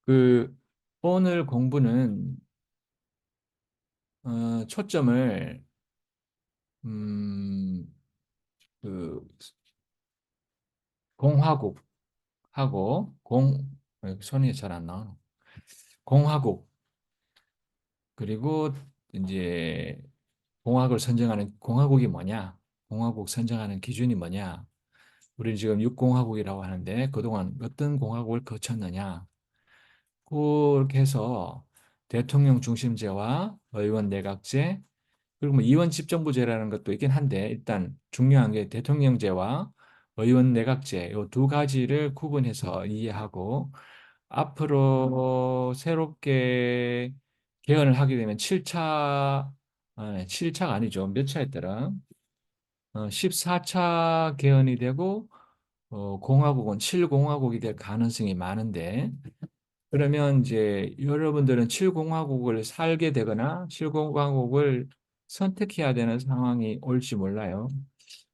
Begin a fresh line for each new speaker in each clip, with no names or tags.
그 오늘 공부는 초점을 음, 그 공화국하고 손이 잘 안 나오노. 공화국 그리고 이제 공화국을 선정하는 공화국이 뭐냐? 공화국 선정하는 기준이 뭐냐? 우리는 지금 육공화국이라고 하는데 그동안 어떤 공화국을 거쳤느냐? 그렇게 해서 대통령 중심제와 의원 내각제 그리고 뭐 이원 집정부제라는 것도 있긴 한데 일단 중요한 게 대통령제와 의원 내각제 이 두 가지를 구분해서 이해하고 앞으로 새롭게 개헌을 하게 되면 7차 7차가 아니죠. 몇 차였더라? 14차 개헌이 되고 공화국은 7공화국이 될 가능성이 많은데 그러면 이제 여러분들은 7공화국을 살게 되거나 7공화국을 선택해야 되는 상황이 올지 몰라요.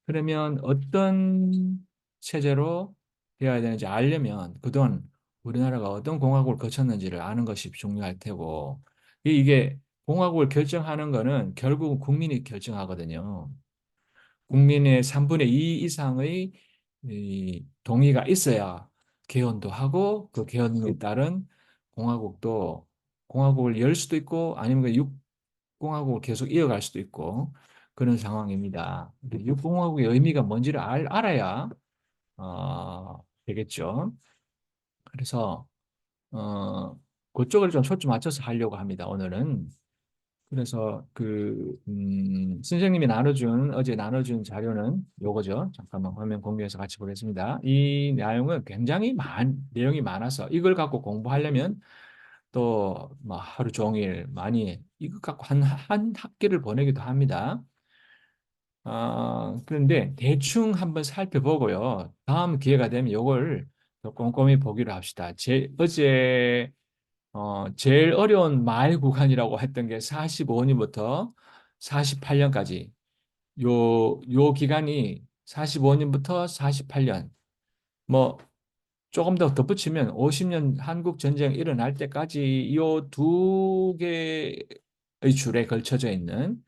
그러면 어떤 체제로 되어야 되는지 알려면 그동안 우리나라가 어떤 공화국을 거쳤는지를 아는 것이 중요할 테고 이게 공화국을 결정하는 거는 결국 국민이 결정하거든요. 국민의 3분의 2 이상의 이 동의가 있어야 개헌도 하고 그 개헌에 따른 공화국을 열 수도 있고 아니면 그 육공화국을 계속 이어갈 수도 있고 그런 상황입니다. 육공화국의 의미가 뭔지를 알아야 되겠죠. 그래서 그쪽을 좀 초점 맞춰서 하려고 합니다. 오늘은. 그래서 선생님이 어제 나눠준 자료는 요거죠. 잠깐만 화면 공유해서 같이 보겠습니다. 이 내용은 굉장히 내용이 많아서 이걸 갖고 공부하려면 또 뭐 하루 종일 많이 이거 갖고 한 학기를 보내기도 합니다. 그런데 대충 한번 살펴보고요. 다음 기회가 되면 요걸 더 꼼꼼히 보기로 합시다. 제일 어려운 말 구간이라고 했던 게 45년부터 48년까지 요 기간이 45년부터 48년 뭐 조금 더 덧붙이면 50년 한국 전쟁 일어날 때까지 요 두 개의 줄에 걸쳐져 있는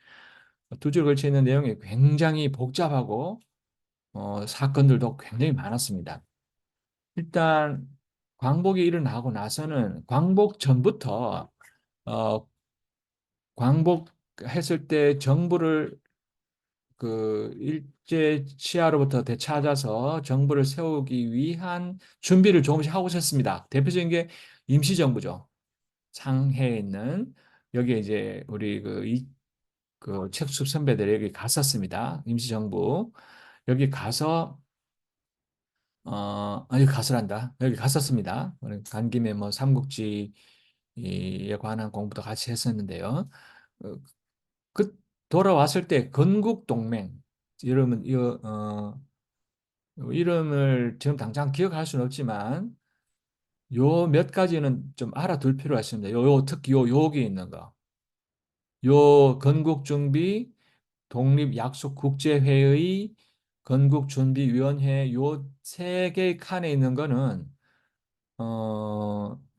두 줄 걸쳐 있는 내용이 굉장히 복잡하고 사건들도 굉장히 많았습니다. 일단 광복이 일어나고 나서는 광복 전부터 어, 광복했을 때 정부를 일제 치하로부터 되찾아서 정부를 세우기 위한 준비를 조금씩 하고 있었습니다. 대표적인 게 임시정부죠. 상해에 있는 여기에 이제 우리 그 책수 선배들이 여기 갔었습니다. 임시정부 여기 가서 여기 가서란다. 여기 갔었습니다. 간 김에 뭐 삼국지에 관한 공부도 같이 했었는데요. 어, 그 돌아왔을 때 건국동맹 이름은 이름을 지금 당장 기억할 수는 없지만 요 몇 가지는 좀 알아둘 필요가 있습니다. 특히 여기 있는 거. 요 건국준비 독립약속국제회의 건국준비위원회 요 세 개의 칸에 있는 거는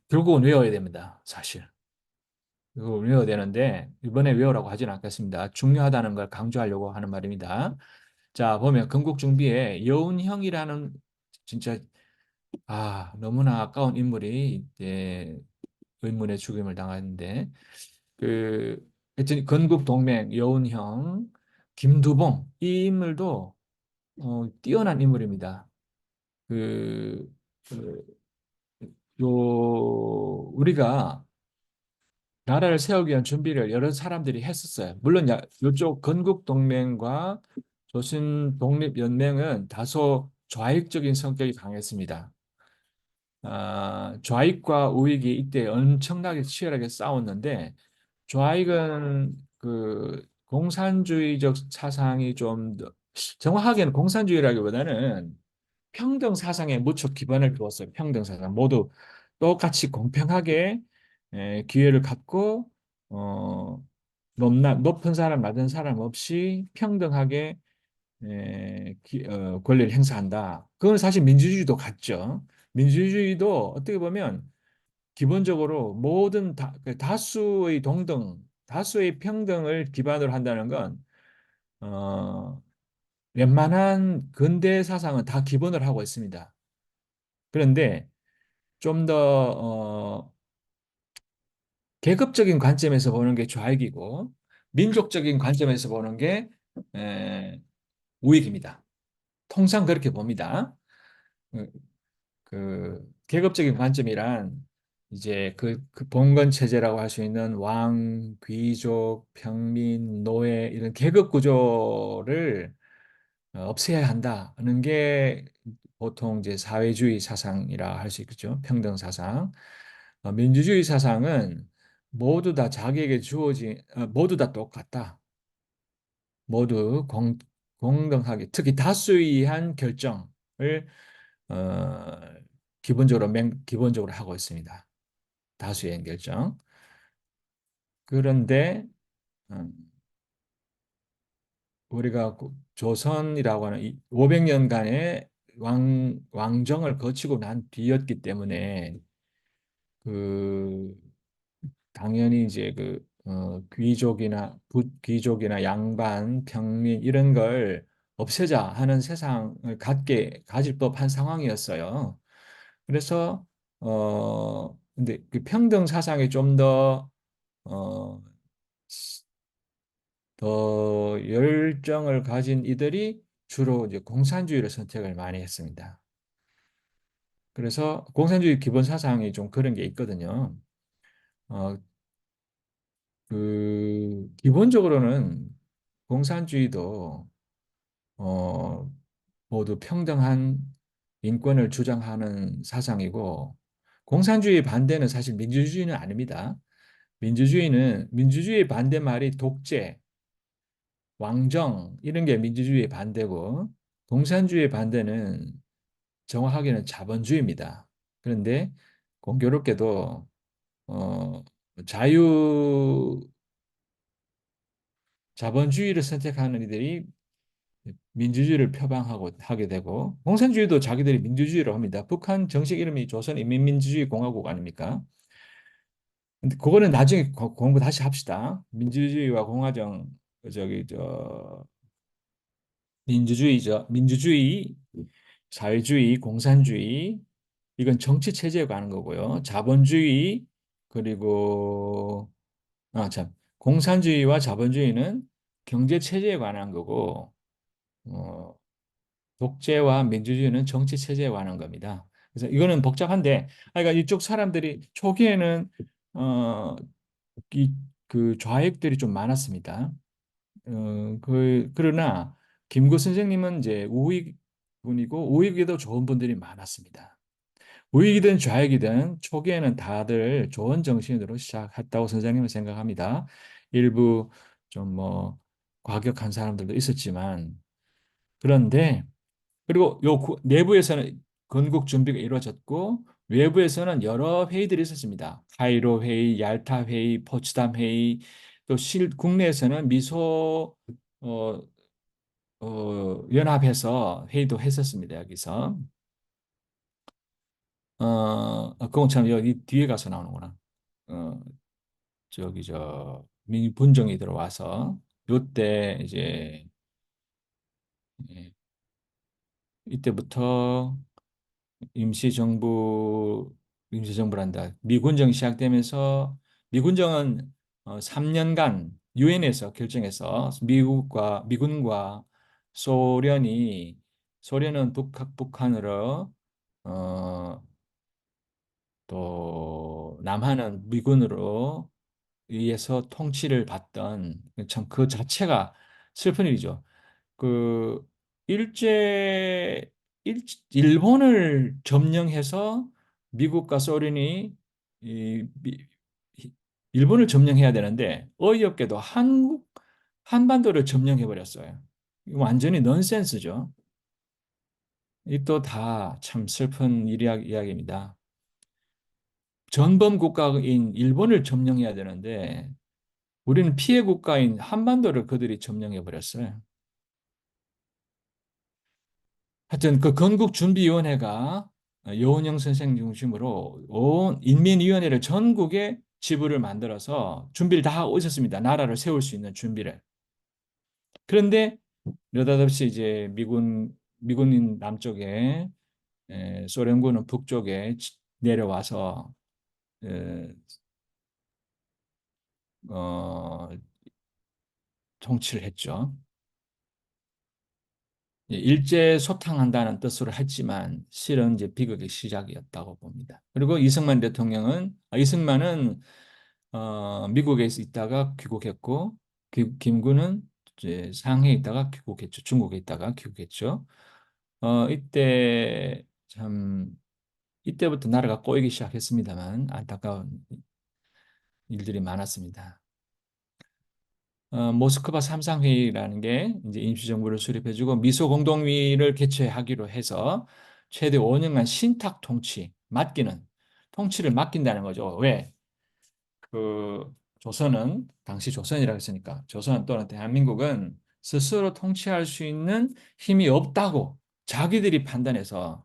결국은 외워야 됩니다. 사실. 이거 외워야 되는데 이번에 외우라고 하진 않겠습니다. 중요하다는 걸 강조하려고 하는 말입니다. 자, 보면 건국중비에 여운형이라는 진짜 너무나 아까운 인물이 이제 의문의 죽임을 당하는데 하여튼 건국동맹 여운형 김두봉 이 인물도 뛰어난 인물입니다. 그, 그, 우리가 나라를 세우기 위한 준비를 여러 사람들이 했었어요. 물론 이쪽 건국동맹과 조선독립연맹은 다소 좌익적인 성격이 강했습니다. 좌익과 우익이 이때 엄청나게 치열하게 싸웠는데 좌익은 그 공산주의적 사상이 정확하게는 공산주의라기보다는 평등 사상에 무척 기반을 두었어요. 평등 사상 모두 똑같이 공평하게 기회를 갖고 어, 높은 사람 낮은 사람 없이 평등하게 권리를 행사한다. 그건 사실 민주주의도 같죠. 민주주의도 어떻게 보면 기본적으로 모든 그 다수의 동등, 다수의 평등을 기반으로 한다는 건 어, 웬만한 근대 사상은 다 기본을 하고 있습니다. 그런데 좀 더 계급적인 관점에서 보는 게 좌익이고 민족적인 관점에서 보는 게 에, 우익입니다. 통상 그렇게 봅니다. 그, 그 계급적인 관점이란 이제 그 봉건 체제라고 할 수 있는 왕, 귀족, 평민, 노예 이런 계급 구조를 없애야 한다는 게 보통 이제 사회주의 사상이라 할 수 있겠죠. 평등 사상. 민주주의 사상은 모두 다 자기에게 주어진 모두 다 똑같다. 모두 공정하게 특히 다수의한 결정을 어, 기본적으로 하고 있습니다. 다수의 결정. 그런데 음, 우리가 조선이라고 하는 500년간의 왕정을 거치고 난 뒤였기 때문에 그 당연히 이제 귀족이나 부귀족이나 양반, 평민 이런 걸 없애자 하는 세상을 가질 법한 상황이었어요. 그래서 근데 그 평등 사상이 좀 어, 더 열정을 가진 이들이 주로 이제 공산주의를 선택을 많이 했습니다. 그래서 공산주의 기본 사상이 좀 그런 게 있거든요. 어, 기본적으로는 공산주의도 어, 모두 평등한 인권을 주장하는 사상이고 공산주의 반대는 사실 민주주의는 아닙니다. 민주주의 반대말이 독재, 왕정 이런 게 민주주의의 반대고 공산주의 반대는 정확하게는 자본주의입니다. 그런데 공교롭게도 어, 자유 자본주의를 선택하는 이들이 민주주의를 표방하고 하게 되고 공산주의도 자기들이 민주주의로 합니다. 북한 정식 이름이 조선인민민주주의공화국 아닙니까? 근데 그거는 나중에 공부 다시 합시다. 민주주의와 공화정 저기 저 민주주의, 사회주의, 공산주의 이건 정치 체제에 관한 거고요. 자본주의 그리고 참 공산주의와 자본주의는 경제 체제에 관한 거고 어, 독재와 민주주의는 정치 체제에 관한 겁니다. 그래서 이거는 복잡한데, 그러니까 이쪽 사람들이 초기에는 어, 이, 그 좌익들이 좀 많았습니다. 그러나 김구 선생님은 이제 우익 분이고 우익에도 좋은 분들이 많았습니다. 우익이든 좌익이든 초기에는 다들 좋은 정신으로 시작했다고 선생님은 생각합니다. 일부 좀 뭐 과격한 사람들도 있었지만 그런데 그리고 내부에서는 건국 준비가 이루어졌고 외부에서는 여러 회의들이 있었습니다. 카이로 회의, 얄타 회의, 포츠담 회의, 또 국내에서는 미소 어, 연합해서 회의도 했었습니다. 여기서 그건 참 여기 뒤에 가서 나오는구나. 어, 저기 분정이 들어와서 요때 이제 예, 이때부터 임시정부, 임시정부란다. 미군정 시작되면서 미군정은 3년간 유엔에서 결정해서 미군과 소련이 소련은 북한으로 어, 또 남한은 미군으로 의해서 통치를 받던 참 그 자체가 슬픈 일이죠. 그 일제 일본을 점령해서 미국과 소련이 이 일본을 점령해야 되는데 어이없게도 한반도를 점령해 버렸어요. 완전히 넌센스죠. 이 또 다 참 슬픈 이야기입니다. 전범 국가인 일본을 점령해야 되는데 우리는 피해 국가인 한반도를 그들이 점령해 버렸어요. 하여튼 그 건국준비위원회가 여운형 선생 중심으로 온 인민위원회를 전국에 지부를 만들어서 준비를 다 하고 있었습니다. 나라를 세울 수 있는 준비를. 그런데 느닷없이 이제 미군인 남쪽에 소련군은 북쪽에 내려와서 에, 어, 통치를 했죠. 일제 소탕한다는 뜻으로 했지만 실은 이제 비극의 시작이었다고 봅니다. 그리고 이승만은 미국에 있다가 귀국했고 김구는 이제 상해에 있다가 귀국했죠. 중국에 있다가 귀국했죠. 이때 참 이때부터 나라가 꼬이기 시작했습니다만 안타까운 일들이 많았습니다. 모스크바 삼상회의라는 게 이제 임시정부를 수립해주고 미소 공동위를 개최하기로 해서 최대 5년간 신탁 통치, 통치를 맡긴다는 거죠. 왜? 그 조선은 당시 조선이라고 했으니까 조선 또는 대한민국은 스스로 통치할 수 있는 힘이 없다고 자기들이 판단해서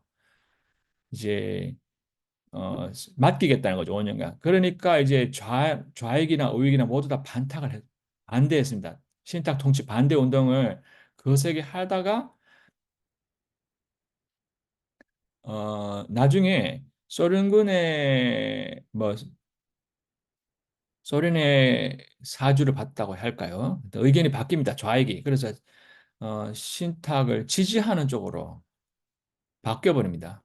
이제 맡기겠다는 거죠. 5년간. 그러니까 이제 좌익이나 우익이나 모두 다 반대했습니다. 신탁 통치 반대 운동을 거세게 하다가 나중에 소련의 사주를 받다고 할까요? 의견이 바뀝니다. 좌익이. 그래서 신탁을 지지하는 쪽으로 바뀌어 버립니다.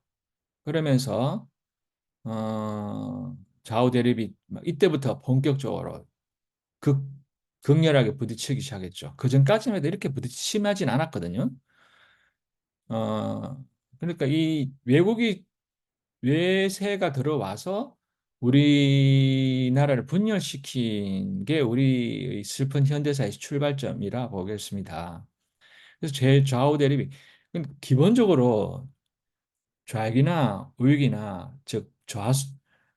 그러면서 좌우 대립이 이때부터 본격적으로 극 극렬하게 부딪히기 시작했죠. 그 전까지만 해도 이렇게 심하진 않았거든요. 어, 그러니까 이 외세가 들어와서 우리나라를 분열시킨 게 우리의 슬픈 현대사의 출발점이라 보겠습니다. 그래서 제일 좌우 대립이 기본적으로 좌익이나 우익이나 즉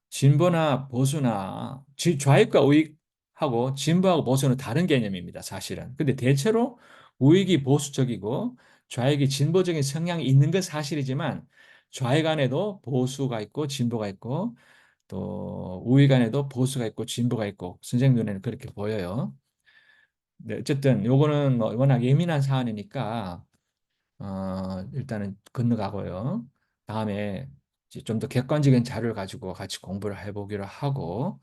진보나 보수나 좌익과 우익하고 진보하고 보수는 다른 개념입니다. 사실은. 근데 대체로 우익이 보수적이고 좌익이 진보적인 성향이 있는 건 사실이지만 좌익 안에도 보수가 있고 진보가 있고 또 우익 안에도 보수가 있고 진보가 있고 선생님 눈에는 그렇게 보여요. 네, 어쨌든 요거는 뭐 워낙 예민한 사안이니까 일단은 건너가고요. 다음에 좀 더 객관적인 자료를 가지고 같이 공부를 해보기로 하고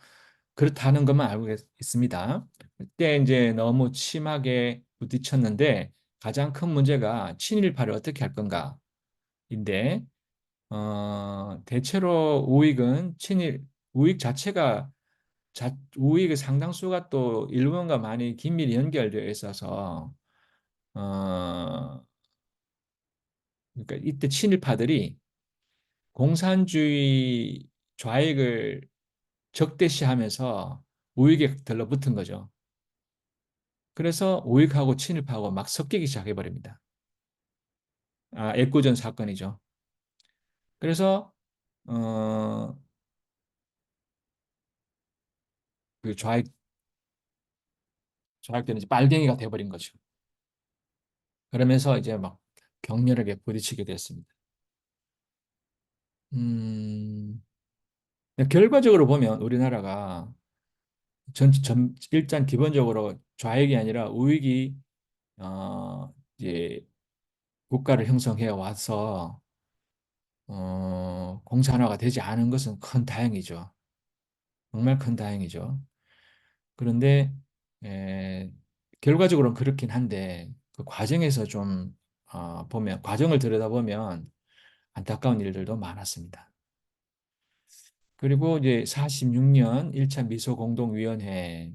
그렇다는 것만 알고 있습니다. 그때 이제 너무 심하게 부딪혔는데 가장 큰 문제가 친일파를 어떻게 할 건가인데 대체로 우익 자체가 우익의 상당수가 또 일본과 많이 긴밀히 연결되어 있어서 어, 그러니까 이때 친일파들이 공산주의 좌익을 적대시하면서 우익에 들러붙은 거죠. 그래서 우익하고 친일파하고 막 섞이기 시작해버립니다. 애꿎은 사건이죠. 그래서 어, 그 좌익들은 이제 빨갱이가 돼버린 거죠. 그러면서 이제 막 격렬하게 부딪히게 됐습니다. 음, 결과적으로 보면 우리나라가 일단 기본적으로 좌익이 아니라 우익이 이제 국가를 형성해 와서 공산화가 되지 않은 것은 큰 다행이죠. 정말 큰 다행이죠. 그런데 에, 결과적으로는 그렇긴 한데 그 과정에서 좀 보면 과정을 들여다보면 안타까운 일들도 많았습니다. 그리고 이제 46년 1차 미소공동위원회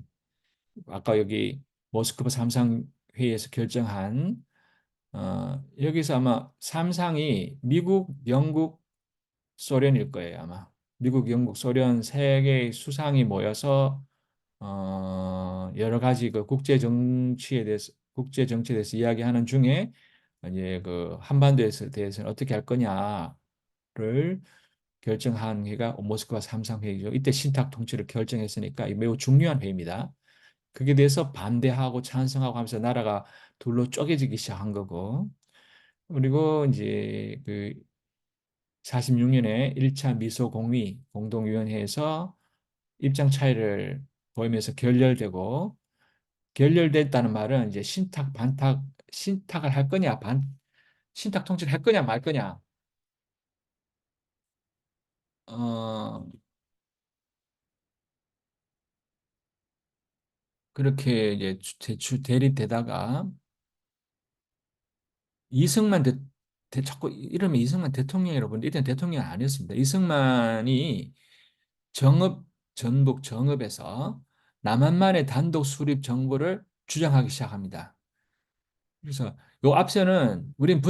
아까 여기 모스크바 삼상회의에서 결정한 여기서 아마 삼상이 미국, 영국, 소련일 거예요, 아마. 미국, 영국, 소련 세 개의 수상이 모여서 여러 가지 그 국제 정치에 대해서 이야기하는 중에 이제 그 대해서는 어떻게 할 거냐를 결정한 회의가 모스크바 삼상 회의죠. 이때 신탁 통치를 결정했으니까 매우 중요한 회의입니다. 그게 대해서 반대하고 찬성하고 하면서 나라가 둘로 쪼개지기 시작한 거고 그리고 이제 46년에 1차 미소 공의 공동위원회에서 입장 차이를 보이면서 결렬되고, 결렬됐다는 말은 이제 신탁 반탁, 신탁을 할 거냐 신탁 통치를 할 거냐 말 거냐. 어 그렇게 이제 대립되다가 이승만 자꾸 이러면 이승만 대통령이라고 보는데 이때는 대통령 아니었습니다. 이승만이 정읍 전북 정읍에서 남한만의 단독 수립 정부를 주장하기 시작합니다. 그래서 요 앞서는 우린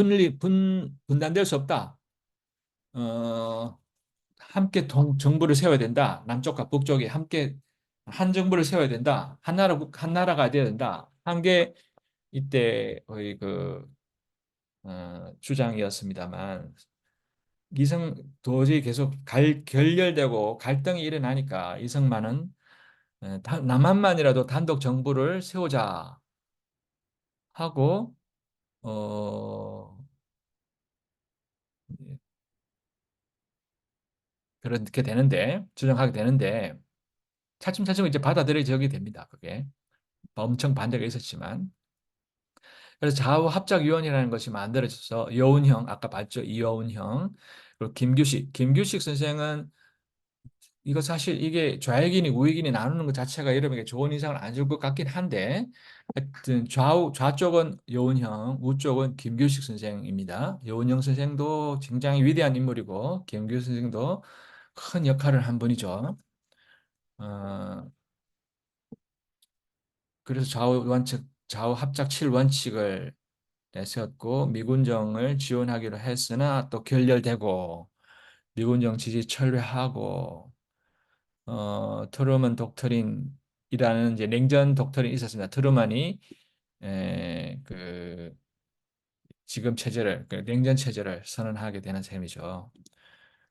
분단될 수 없다. 어, 함께 정부를 세워야 된다. 남쪽과 북쪽이 함께 한 정부를 세워야 된다. 한 나라가 되어야 된다. 한 게 이때 거의 주장이었습니다만, 도저히 계속 결렬되고 갈등이 일어나니까 이승만은 남한만이라도 단독 정부를 세우자 하고, 어, 그렇게 되는데, 주장하게 되는데, 차츰차츰 이제 받아들여지게 됩니다. 그게 엄청 반대가 있었지만. 그래서 좌우합작위원회라는 것이 만들어져서 여운형, 아까 봤죠? 이여운형. 그리고 김규식 선생은 이거 사실 이게 좌익이니 우익이니 나누는 것 자체가 여러분에게 좋은 인상을 안 줄 것 같긴 한데, 하여튼 좌쪽은 여운형, 우쪽은 김규식 선생입니다. 여운형 선생도 굉장히 위대한 인물이고 김규식 선생도 큰 역할을 한 분이죠. 어, 그래서 좌우 합작 7원칙을 내세웠고 미군정을 지원하기로 했으나 또 결렬되고 미군정 지지 철회하고 트루먼 독트린이라는 이제 냉전 독트린이 있었습니다. 트루먼이 그 지금 체제를 그 냉전 체제를 선언하게 되는 셈이죠.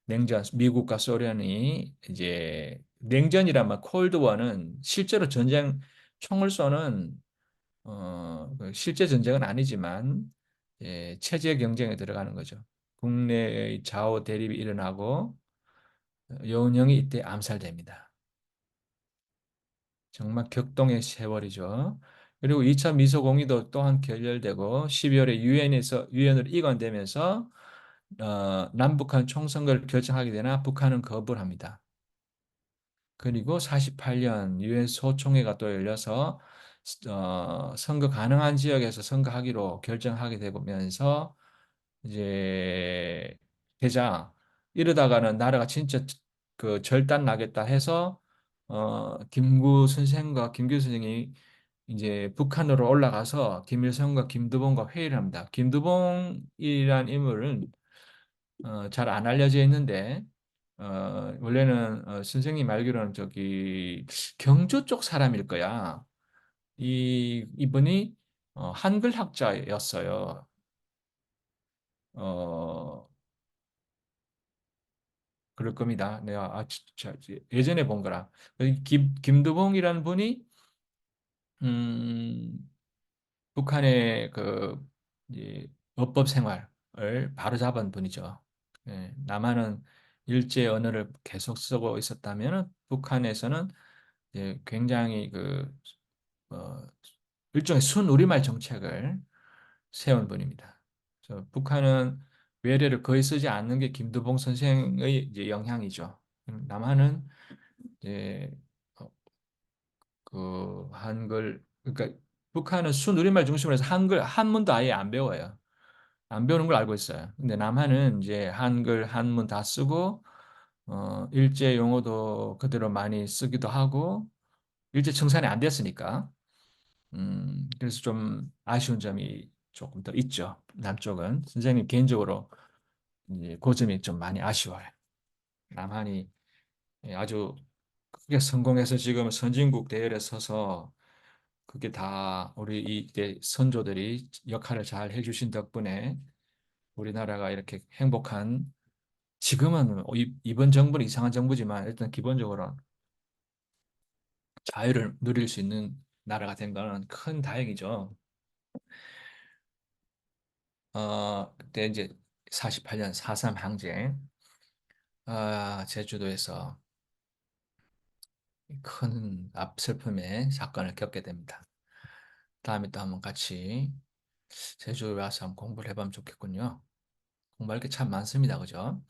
냉전 미국과 소련이 이제 냉전이라면 콜드워는 실제로 전쟁 총을 쏘는 그 실제 전쟁은 아니지만 체제 경쟁에 들어가는 거죠. 국내의 좌우 대립이 일어나고 여운형이 이때 암살됩니다. 정말 격동의 세월이죠. 그리고 2차 미소공의도 또한 결렬되고 12월에 유엔으로 이관되면서 남북한 총선거를 결정하게 되나 북한은 거부를 합니다. 그리고 48년 유엔 소총회가 또 열려서 선거 가능한 지역에서 선거하기로 결정하게 되면서 이제 되자 이러다가는 나라가 진짜 그 절단 나겠다 해서 김구 선생이 이제 북한으로 올라가서 김일성과 김두봉과 회의를 합니다. 김두봉이란 인물은 잘 안 알려져 있는데 원래는 선생님 알기로는 저기 경주 쪽 사람일 거야. 이분이 한글 학자였어요. 어, 그럴 겁니다. 내가 진짜 예전에 본 거라. 김두봉이라는 분이 음, 북한의 이제 어법 생활을 바로잡은 분이죠. 남한은 일제 언어를 계속 쓰고 있었다면 북한에서는 이제 굉장히 어, 일종의 순우리말 정책을 세운 분입니다. 그래서 북한은 외래를 거의 쓰지 않는 게 김두봉 선생의 이제 영향이죠. 남한은 이제 어, 한글 그러니까 북한은 순우리말 중심으로 해서 한문도 아예 안 배워요. 안 배우는 걸 알고 있어요. 근데 남한은 이제 한글 한문 다 쓰고 일제 용어도 그대로 많이 쓰기도 하고 일제 청산이 안 됐으니까 그래서 좀 아쉬운 점이 조금 더 있죠. 남쪽은 선생님 개인적으로 이제 그 점이 좀 많이 아쉬워요. 남한이 아주 크게 성공해서 지금 선진국 대열에 서서 그게 다 우리 이때 선조들이 역할을 잘 해주신 덕분에 우리나라가 이렇게 행복한 지금은 이번 정부는 이상한 정부지만 일단 기본적으로 자유를 누릴 수 있는 나라가 된 거는 큰 다행이죠. 그때 이제 48년 4.3 항쟁. 제주도에서 큰 슬픔의 사건을 겪게 됩니다. 다음에 또 한번 같이 제주도에 와서 한번 공부를 해보면 좋겠군요. 공부할 게 참 많습니다. 그죠?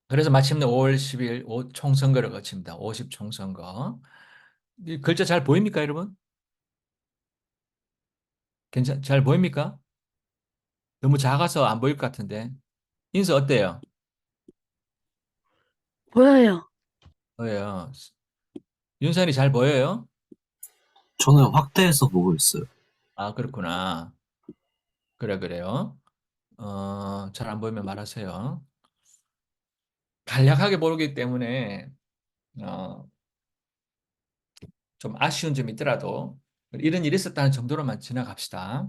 그래서 마침내 5월 10일 총선거를 거칩니다. 50 총선거. 이 글자 잘 보입니까, 여러분? 잘 보입니까? 너무 작아서 안 보일 것 같은데. 인수 어때요?
보여요.
보여요. 윤선이 잘 보여요?
저는 확대해서 보고 있어요.
아, 그렇구나. 그래, 그래요. 잘 안 보이면 말하세요. 간략하게 보기 때문에, 어, 좀 아쉬운 점이 있더라도, 이런 일이 있었다는 정도로만 지나갑시다.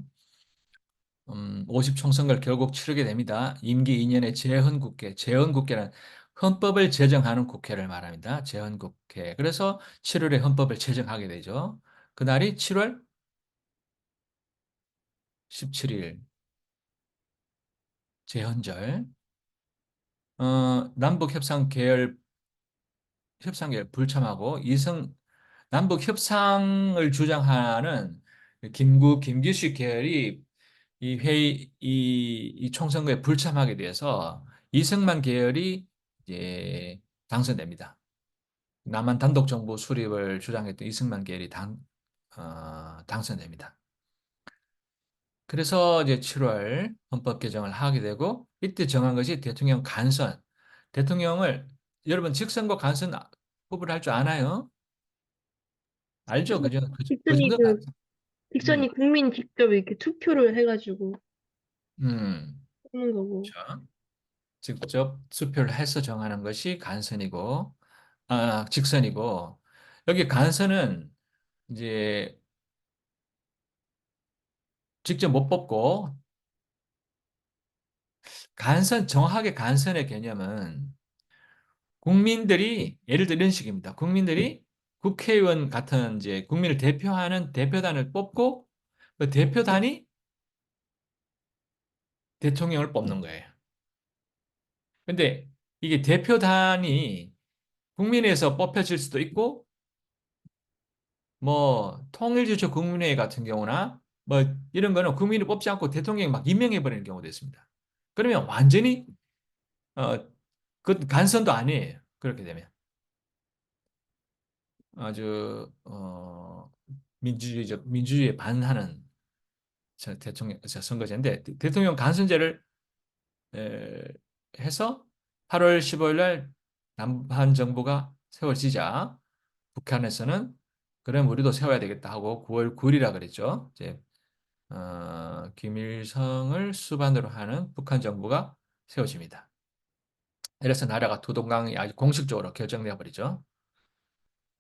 50 총선거를 결국 치르게 됩니다. 임기 2년의 재헌국회, 재헌국회는 헌법을 제정하는 국회를 말합니다. 재헌국회. 그래서 7월에 헌법을 제정하게 되죠. 그날이 7월 17일, 재헌절. 남북 협상 계열 불참하고 남북 협상을 주장하는 김규식 계열이 이 총선거에 불참하게 돼서 이승만 계열이 이제 당선됩니다. 남한 단독 정부 수립을 주장했던 이승만 계열이 당선됩니다. 그래서 이제 7월 헌법 개정을 하게 되고 이때 정한 것이 대통령 간선. 대통령을 여러분 직선거 간선 뽑을 할 줄 아나요? 알죠? 그죠? 그
딕슨이
정도는 음,
딕슨이 국민 직접 이렇게 투표를 해가지고
음.
하는 거고.
자, 직접 수표를 해서 정하는 것이 간선이고, 직선이고, 여기 간선은 이제 직접 못 뽑고, 정확하게 간선의 개념은 국민들이, 예를 들어 이런 식입니다. 국민들이 국회의원 같은 이제 국민을 대표하는 대표단을 뽑고, 그 대표단이 대통령을 뽑는 거예요. 근데 이게 대표단이 국민에서 뽑혀질 수도 있고, 뭐 통일주체 국민회의 같은 경우나 뭐 이런 거는 국민이 뽑지 않고 대통령이 막 임명해 버리는 경우도 있습니다. 그러면 완전히 어, 그 간선도 아니에요. 그렇게 되면 아주 민주주의에 반하는 선거제인데 대통령 간선제를 에, 해서 8월 15일 날 남한 정부가 세워지자 북한에서는 그럼 우리도 세워야 되겠다 하고 9월 9일이라 그랬죠. 이제 김일성을 수반으로 하는 북한 정부가 세워집니다. 이래서 나라가 두 동강이 아주 공식적으로 결정되어 버리죠.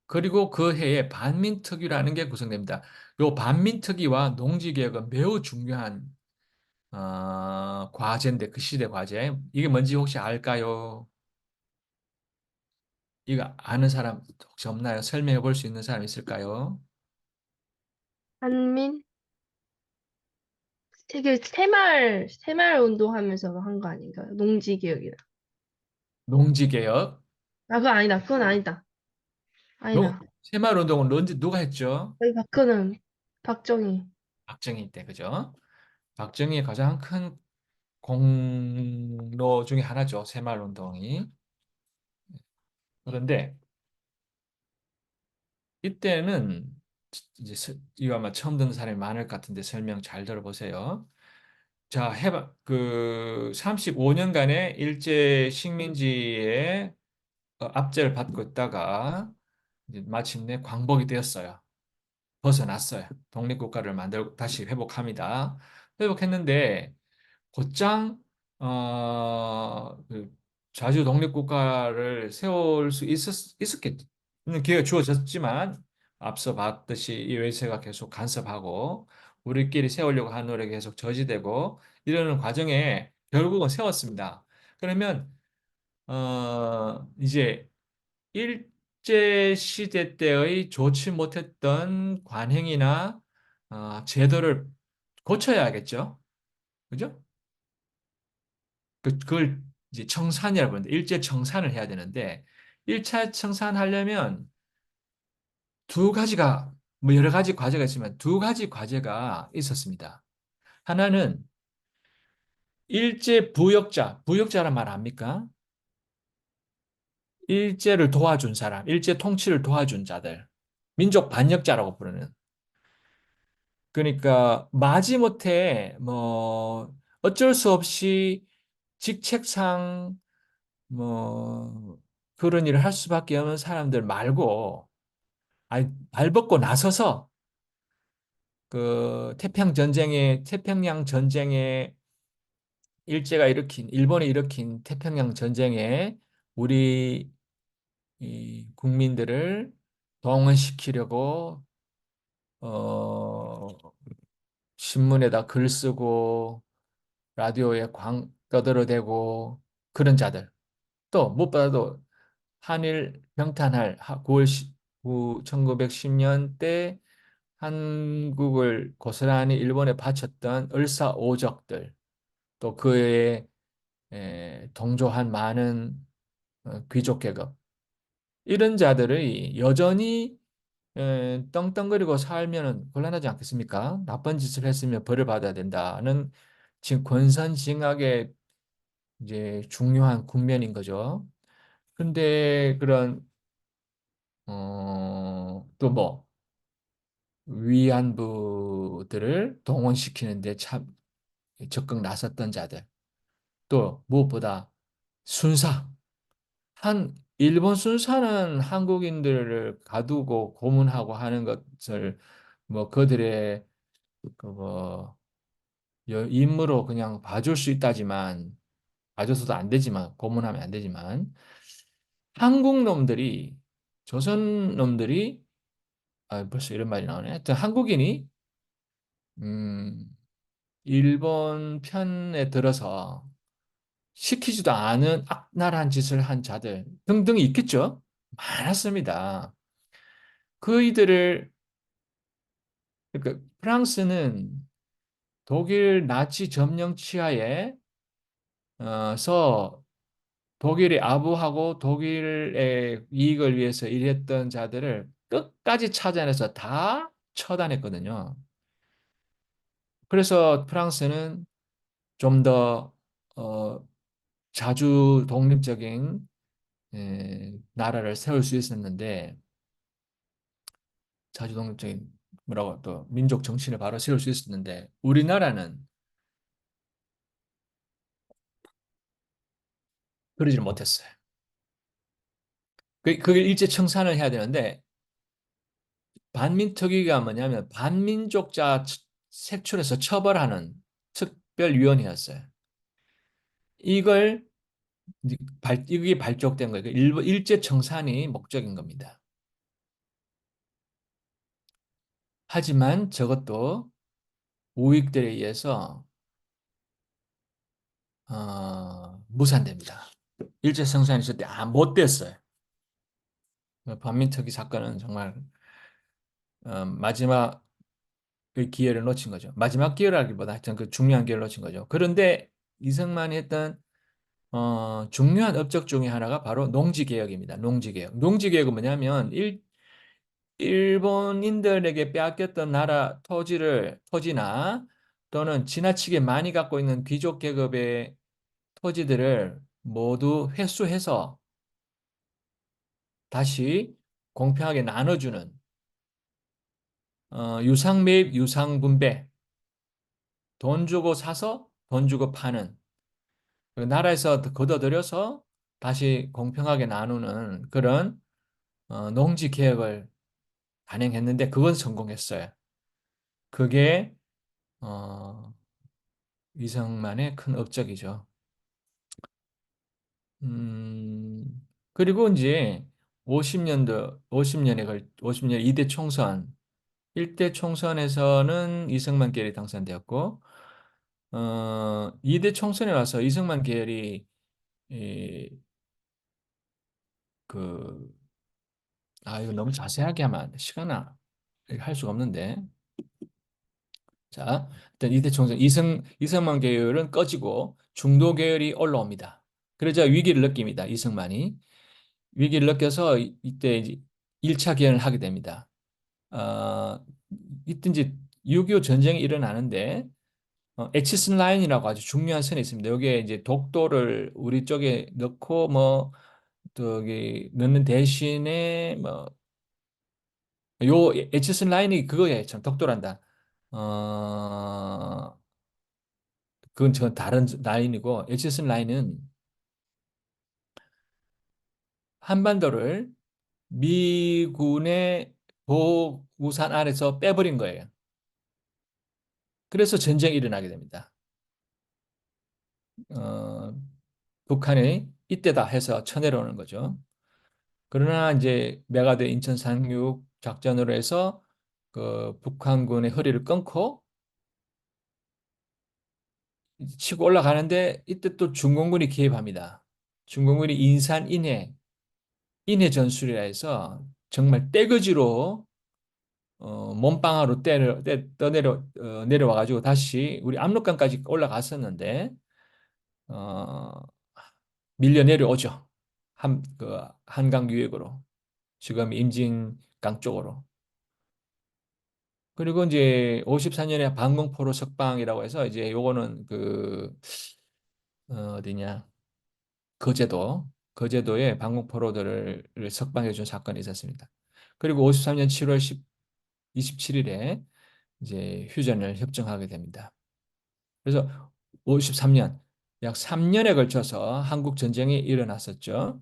그리고 그 해에 반민특위라는 게 구성됩니다. 이 반민특위와 농지개혁은 매우 중요한 과제인데 그 시대 과제. 이게 뭔지 혹시 알까요? 이거 아는 사람 혹시 없나요? 설명해 볼 수 있는 사람 있을까요?
한민 되게 새마을 운동하면서 한 거 아닌가요? 농지 개혁이다.
농지개혁.
아, 그거 아니다. 그건 아니다. 아니다.
새마을운동은 누가 했죠?
여기 박근은 박정희.
박정희 때, 그죠? 박정희의 가장 큰 공로 중에 하나죠. 새마을운동이. 그런데 이때는 이제 이거 아마 처음 듣는 사람이 많을 것 같은데 설명 잘 들어보세요. 자, 35년간의 일제 식민지의 압제를 받고 있다가 이제 마침내 광복이 되었어요. 벗어났어요. 독립국가를 만들고 다시 회복합니다. 회복했는데 곧장 그 자주 독립국가를 세울 수 있었겠는 기회가 주어졌지만 앞서 봤듯이 이 외세가 계속 간섭하고 우리끼리 세우려고 하는 노력이 계속 저지되고 이러는 과정에 결국은 세웠습니다. 그러면 이제 일제 시대 때의 좋지 못했던 관행이나 제도를 고쳐야겠죠. 그죠? 그걸 이제 청산이라고 하는데 일제 청산을 해야 되는데 1차 청산하려면 두 가지가 뭐 여러 가지 과제가 있지만 두 가지 과제가 있었습니다. 하나는 일제 부역자, 부역자란 말 압니까? 일제를 도와준 사람, 일제 통치를 도와준 자들, 민족 반역자라고 부르는. 그러니까 마지못해 뭐 어쩔 수 없이 직책상 뭐 그런 일을 할 수밖에 없는 사람들 말고 아니 발벗고 나서서 그 태평양 전쟁에 일제가 일으킨 일본이 일으킨 태평양 전쟁에 우리 이 국민들을 동원시키려고 어 신문에다 글 쓰고 라디오에 떠들어대고 그런 자들 또 무엇보다도 한일 병탄할 9월 1910년 때 한국을 고스란히 일본에 바쳤던 을사오적들 또 그에 동조한 많은 귀족 계급 이런 자들의 여전히 떵떵거리고 살면은 곤란하지 않겠습니까? 나쁜 짓을 했으면 벌을 받아야 된다는 지금 권선징악의 이제 중요한 국면인 거죠. 근데 그런 또 뭐 위안부들을 동원시키는데 참 적극 나섰던 자들 또 무엇보다 순사 한 일본 순사는 한국인들을 가두고 고문하고 하는 것을 뭐 그들의 그뭐 임무로 그냥 봐줄 수 있다지만 봐줘서도 안 되지만 고문하면 안 되지만 한국 놈들이 조선 놈들이 벌써 이런 말이 나오네. 하여튼 한국인이 음, 일본 편에 들어서 시키지도 않은 악랄한 짓을 한 자들 등등이 있겠죠. 많았습니다. 그이들을 그러니까 프랑스는 독일 나치 점령 치하에서 독일이 아부하고 독일의 이익을 위해서 일했던 자들을 끝까지 찾아내서 다 처단했거든요. 그래서 프랑스는 좀 더 자주 독립적인 나라를 세울 수 있었는데 자주 독립적인 뭐라고 또 민족 정신을 바로 세울 수 있었는데 우리나라는 그러지를 못했어요. 그게 일제 청산을 해야 되는데 반민특위가 뭐냐면 반민족자 색출해서 처벌하는 특별위원회였어요. 이걸 이게 발족된 거예요. 일제 청산이 목적인 겁니다. 하지만 저것도 우익들에 의해서 무산됩니다. 일제 청산이 있을 때 못 됐어요. 반민특위 사건은 정말 마지막 그 기회를 놓친 거죠. 마지막 기회라기보다 하여튼 그 중요한 기회를 놓친 거죠. 그런데 이승만이 했던 중요한 업적 중에 하나가 바로 농지개혁입니다. 농지개혁. 농지개혁은 뭐냐면 일본인들에게 빼앗겼던 나라 토지나 또는 지나치게 많이 갖고 있는 귀족 계급의 토지들을 모두 회수해서 다시 공평하게 나눠주는 유상매입, 유상분배, 돈 주고 사서 돈 주고 파는 그 나라에서 걷어들여서 다시 공평하게 나누는 그런 농지 개혁을 단행했는데 그건 성공했어요. 그게 어, 이승만의 큰 업적이죠. 그리고 이제 50년에 2대 총선, 1대 총선에서는 이승만 계열이 당선되었고, 2대 총선에 와서 이승만 계열이 이, 그, 이거 너무 자세하게 하면 시간을 할 수가 없는데. 자, 일단 이대 총선 이승만 계열은 꺼지고 중도 계열이 올라옵니다. 그러자 위기를 느낍니다. 이승만이. 위기를 느껴서 이때 이제 1차 개헌을 하게 됩니다. 어, 이때 이제 6.25 전쟁이 일어나는데 에치슨 라인이라고 아주 중요한 선이 있습니다. 여기에 이제 독도를 우리 쪽에 넣고 뭐 저기 넣는 대신에 뭐 요 에치슨 라인이 그거예요. 참 독도란다. 어 그건 저 다른 라인이고 에치슨 라인은 한반도를 미군의 보호우산 아래서 빼버린 거예요. 그래서 전쟁이 일어나게 됩니다. 어, 북한이 이때다 해서 쳐내려오는 거죠. 그러나 이제 메가드 인천 상륙 작전으로 해서 그 북한군의 허리를 끊고 치고 올라가는데 이때 또 중공군이 개입합니다. 중공군이 인산 인해 전술이라 해서 정말 떼거지로 몸빵으로 내려와가지고 다시 우리 압록강까지 올라갔었는데 어, 밀려 내려오죠. 한강 유역으로 지금 임진강 쪽으로. 그리고 이제 54년에 방공포로 석방이라고 해서 이제 요거는 어디냐 거제도에 방공포로들을 석방해 준 사건이 있었습니다. 그리고 53년 7월 27일에 이제 휴전을 협정하게 됩니다. 그래서 53년 약 3년에 걸쳐서 한국 전쟁이 일어났었죠.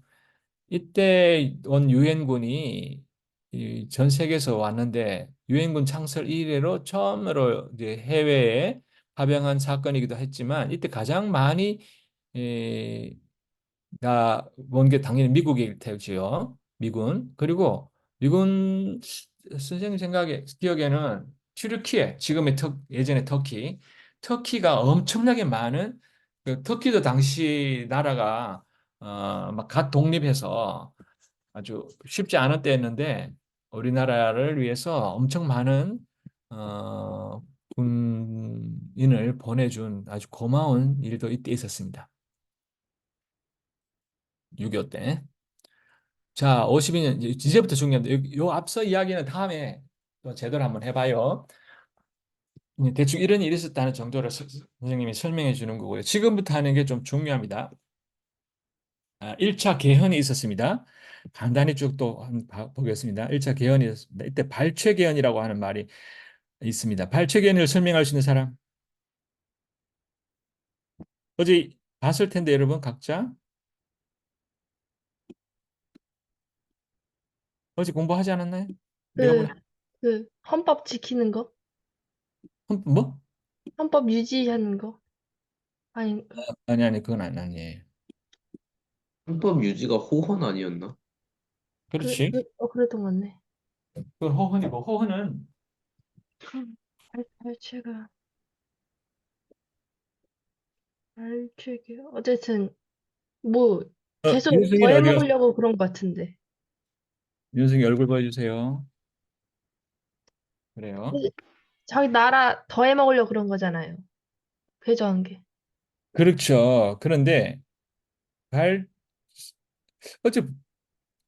이때 온 유엔군이 이전 세계에서 왔는데 유엔군 창설 이래로 처음으로 이제 해외에 파병한 사건이기도 했지만 이때 가장 많이 나온 게 당연히 미국일 테지요. 미군. 그리고 미군 선생님 기억에는 튀르키예, 지금의 예전의 터키가 엄청나게 많은 터키도 당시 나라가 막 갓 독립해서 아주 쉽지 않은 때였는데 우리나라를 위해서 엄청 많은 어, 군인을 보내준 아주 고마운 일도 이때 있었습니다. 6.25 때. 자, 52년 이제부터 중요합니다. 요 앞서 이야기는 다음에 또 제대로 한번 해봐요. 대충 이런 일이 있었다는 정도로 선생님이 설명해 주는 거고요. 지금부터 하는 게 좀 중요합니다. 1차 개헌이 있었습니다. 간단히 쭉 또 보겠습니다. 1차 개헌이 있었습니다. 이때 발췌 개헌이라고 하는 말이 있습니다. 발췌 개헌을 설명할 수 있는 사람? 어제 봤을 텐데 여러분 각자 어제 공부하지 않았나요? 내가
그,
보내
헌법 지키는 거?
뭐?
헌법 유지하는 거? 아닌가?
아니 그건 아니에요.
헌법 유지가 호헌 아니었나?
그렇지.
그랬던 것 같네.
그건 호헌이고 호헌은
발췌가, 발췌기. 어쨌든, 뭐, 계속
윤승이는
더해
어디 갔어?
먹으려고 그런 것 같은데.
윤승이 얼굴 보여주세요. 그래요.
자기 나라 더해 먹으려고 그런 거잖아요. 회저한 게.
그렇죠. 그런데 발 어째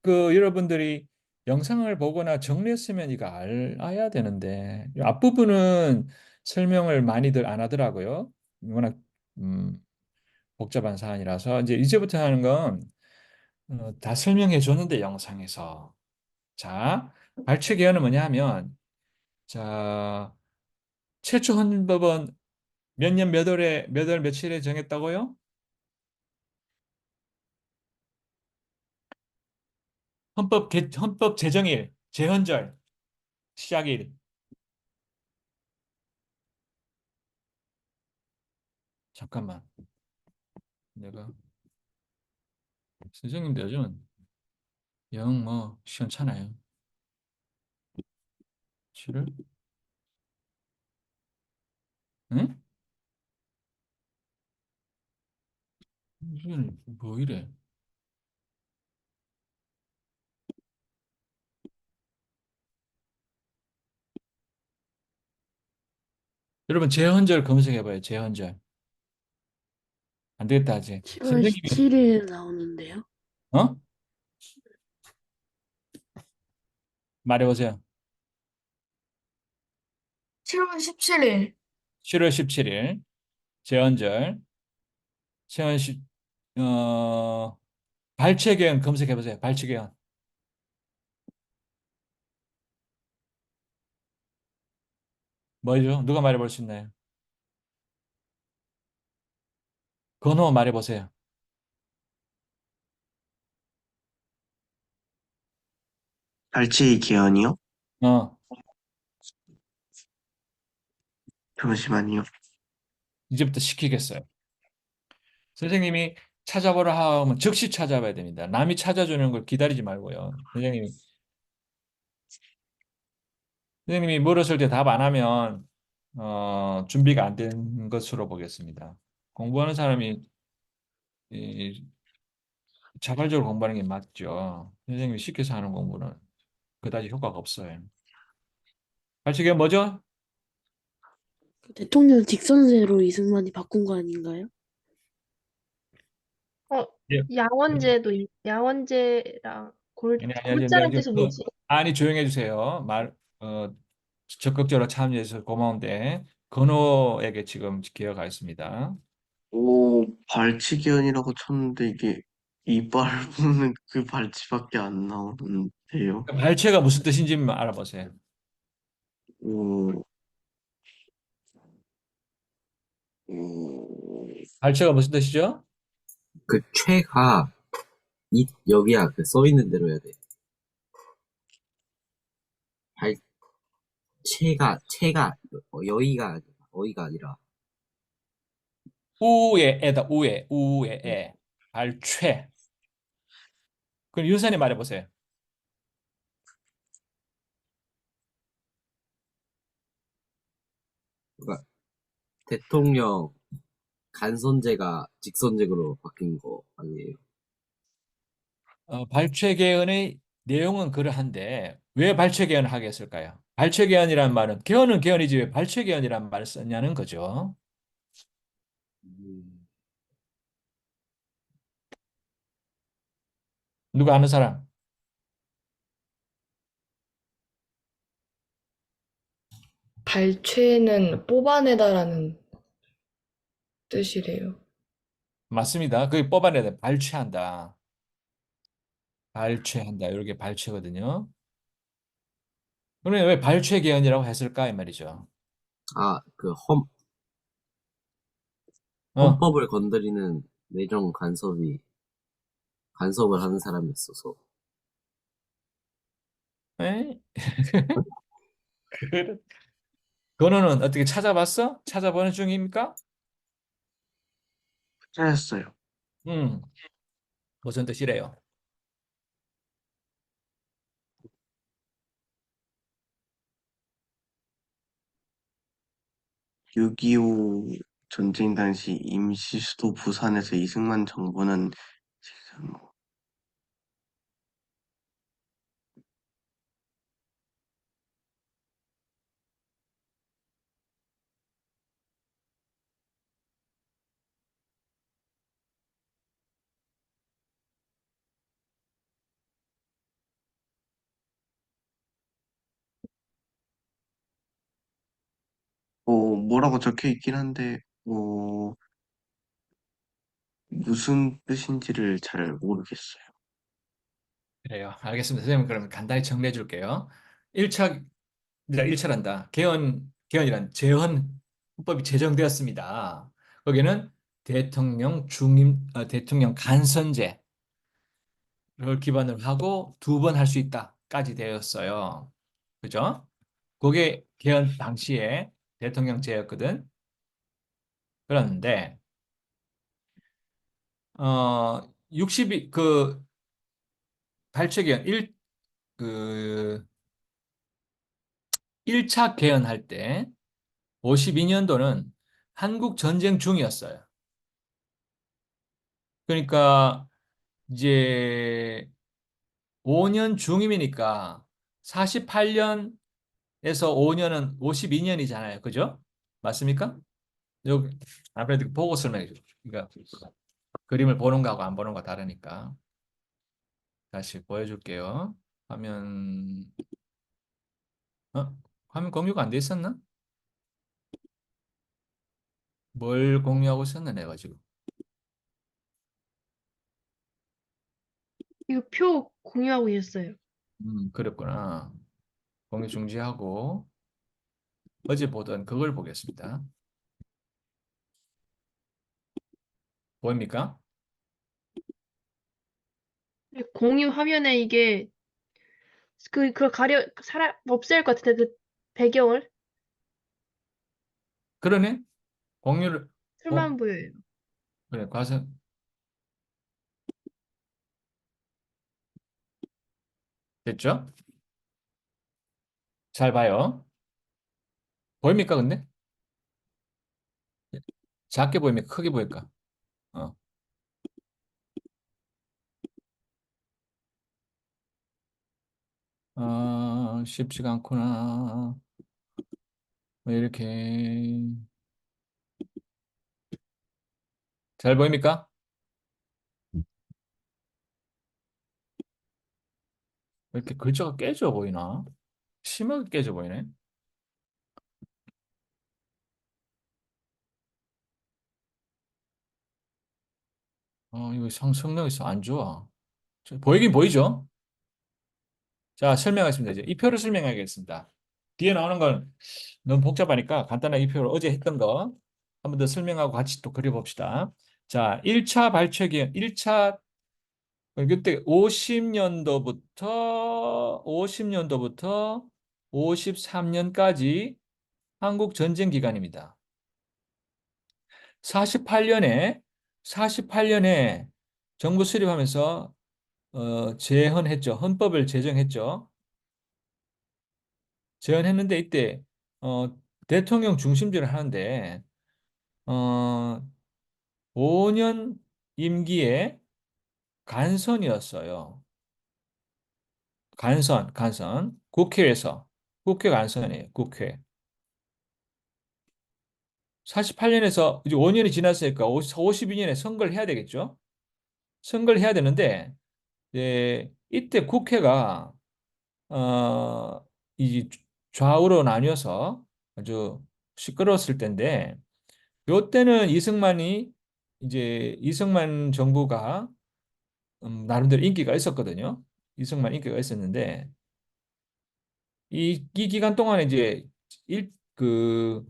여러분들이 영상을 보거나 정리했으면 이거 알아야 되는데 앞부분은 설명을 많이들 안 하더라고요. 워낙 음, 복잡한 사안이라서 이제부터 하는 건 다 설명해 줬는데 영상에서 자 발췌 개헌은 뭐냐 하면 자 최초 헌법은 몇 년 몇 월 며칠에 정했다고요? 헌법 제정일, 제헌절, 시작일. 잠깐만. 내가 선생님도 요즘은 영 뭐 시원찮아요. 7월? 응? 무슨 뭐 이래? 여러분 제헌절 검색해봐요. 제헌절. 안 되겠다 하지.
7월
선생님이
17일 나오는데요.
어? 말해보세요.
7월 17일.
7월 17일 제헌절 최헌식 발췌개헌 검색해보세요. 발췌개헌 뭐죠? 누가 말해볼 수 있나요? 건호 말해보세요.
발치의 기원이요?
어,
잠시만요.
이제부터 시키겠어요. 선생님이 찾아보라 하면 즉시 찾아봐야 됩니다. 남이 찾아주는 걸 기다리지 말고요. 선생님이 물었을 때 답 안 하면 준비가 안 된 것으로 보겠습니다. 공부하는 사람이 이, 자발적으로 공부하는 게 맞죠. 선생님이 시켜서 하는 공부는 그다지 효과가 없어요. 발칙이 뭐죠?
그 대통령 직선제로 이승만이 바꾼 거 아닌가요?
예.
양원제랑
아니,
골자란 뜻이 뭐지?
아니 조용해 주세요. 적극적으로 참여해서 고마운데 건호에게 지금 기회가 있습니다.
오, 발치기원이라고 쳤는데 이게 이빨은 그 발치밖에 안 나오는데요.
발췌가 무슨 뜻인지 알아보세요.
오, 오,
발췌가 무슨 뜻이죠?
그 최가 여기야 그 써 있는 대로 해야 돼. 발 체가 여의가 어이가 아니라
우의 애다. 우의 애. 발췌. 그럼 윤선이 말해보세요.
그러니까 대통령 간선제가 직선제로 바뀐 거 아니에요?
발췌 개헌의 내용은 그러한데 왜 발췌 개헌을 하게 했을까요? 발췌 개헌이란 말은 개헌은 개헌이지 왜 발췌 개헌이란 말을 썼냐는 거죠. 누가 아는 사람?
발췌는 뽑아내다라는 뜻이래요.
맞습니다. 그게 뽑아내야 돼. 발췌한다. 발췌한다. 이렇게 발췌거든요. 그러면 왜 발췌 개헌이라고 했을까 이 말이죠.
아그
어,
헌법을 건드리는 내정 간섭을 하는 사람이 있어서
에? 건호는 어떻게 찾아봤어? 찾아보는 중입니까?
찾았어요.
음, 무슨 뜻이래요?
6.25 전쟁 당시 임시 수도 부산에서 이승만 정부는 지금 뭐라고 적혀 있긴 한데 무슨 뜻인지를 잘 모르겠어요.
그래요. 알겠습니다. 선생님 그러면 간단히 정리해 줄게요. 1차, 1차란다. 개헌이란 재헌 헌법이 제정되었습니다. 거기는 대통령 간선제를 기반으로 하고 두 번 할 수 있다까지 되었어요. 그죠? 그게 개헌 당시에 대통령제였거든. 그런데 60이 발췌개헌 그 1차 개헌할 때 52년도는 한국 전쟁 중이었어요. 그러니까 이제 5년 중임이니까 48년에서 5년은 52년이잖아요. 그죠? 맞습니까? 여기 아무래도 보고 설명해 줘. 그러니까 그림을 보는 거하고 안 보는 거 다르니까. 다시 보여줄게요. 화면, 어? 화면 공유가 안 돼 있었나? 뭘 공유하고 있었나 내가 지금.
이거 표 공유하고 있었어요.
그랬구나. 공유 중지하고 어제 보던 그걸 보겠습니다. 보입니까?
공유 화면에 이게 그걸 없앨 것 같은데 그 배경을
그러네. 공유를
틀만 보여요.
그래 과선 됐죠? 잘 봐요. 보입니까 근데? 작게 보입니까? 크게 보일까? 어. 쉽지가 않구나. 왜 이렇게 잘 보입니까? 왜 이렇게 글자가 깨져 보이나? 심하게 깨져 보이네. 이거 성능이 안 좋아. 보이긴 보이죠? 자, 설명하겠습니다. 이제 이 표를 설명하겠습니다. 뒤에 나오는 건 너무 복잡하니까 간단하게 이 표를 어제 했던 거 한 번 더 설명하고 같이 또 그려봅시다. 자, 1차 발췌기, 1차 그때 50년도부터 53년까지 한국 전쟁 기간입니다. 48년에 정부 수립하면서 제헌했죠. 헌법을 제정했죠. 제안했는데 이때 대통령 중심제를 하는데 어, 5년 임기에 간선이었어요. 간선. 국회에서 국회 간선이에요. 국회. 48년에서 이제 5년이 지났으니까 52년에 선거를 해야 되겠죠. 선거를 해야 되는데 이때 국회가 어, 이 좌우로 나뉘어서 아주 시끄러웠을 때인데 요때는 이승만 정부가 나름대로 인기가 있었거든요. 이승만 인기가 있었는데 이 기간 동안에 이제 그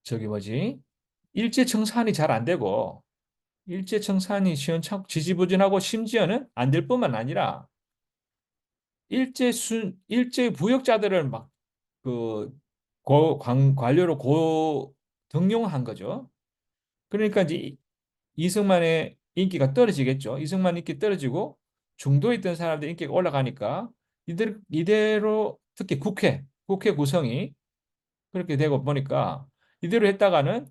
저기 뭐지 일제청산이 잘 안 되고 일제청산이 시원찮고 지지부진하고 심지어는 안 될 뿐만 아니라 일제 부역자들을 막 그 관료로 등용한 거죠. 그러니까 이제 이승만의 인기가 떨어지겠죠. 이승만 인기 떨어지고 중도에 있던 사람들 인기가 올라가니까 이대로 특히 국회 구성이 그렇게 되고 보니까 이대로 했다가는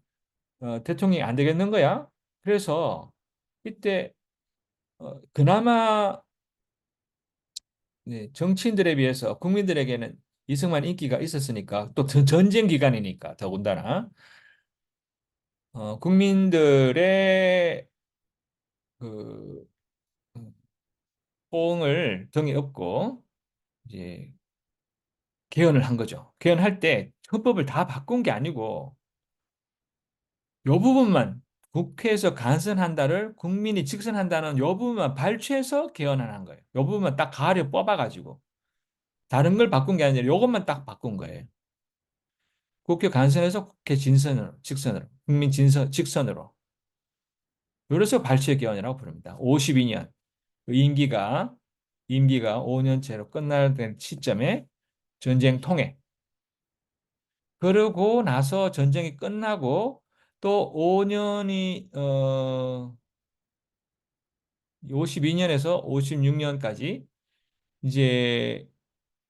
대통령이 안 되겠는 거야. 그래서 이때 그나마 네, 정치인들에 비해서 국민들에게는 이승만 인기가 있었으니까 또 전쟁 기간이니까 더군다나 국민들의 그 호응을 등에 업고 이제 개헌을 한 거죠. 개헌할 때 헌법을 다 바꾼 게 아니고 요 부분만 국회에서 간선한다를 국민이 직선한다는 요 부분만 발췌해서 개헌을 한 거예요. 요 부분만 딱 가려 뽑아가지고 다른 걸 바꾼 게 아니라 요것만 딱 바꾼 거예요. 국회 간선에서 국회 직선으로 국민 직선으로 그래서 발췌 개헌이라고 부릅니다. 52년 임기가 5년째로 끝날 시점에 전쟁 통해 그러고 나서 전쟁이 끝나고 또 5년이 52년에서 56년까지 이제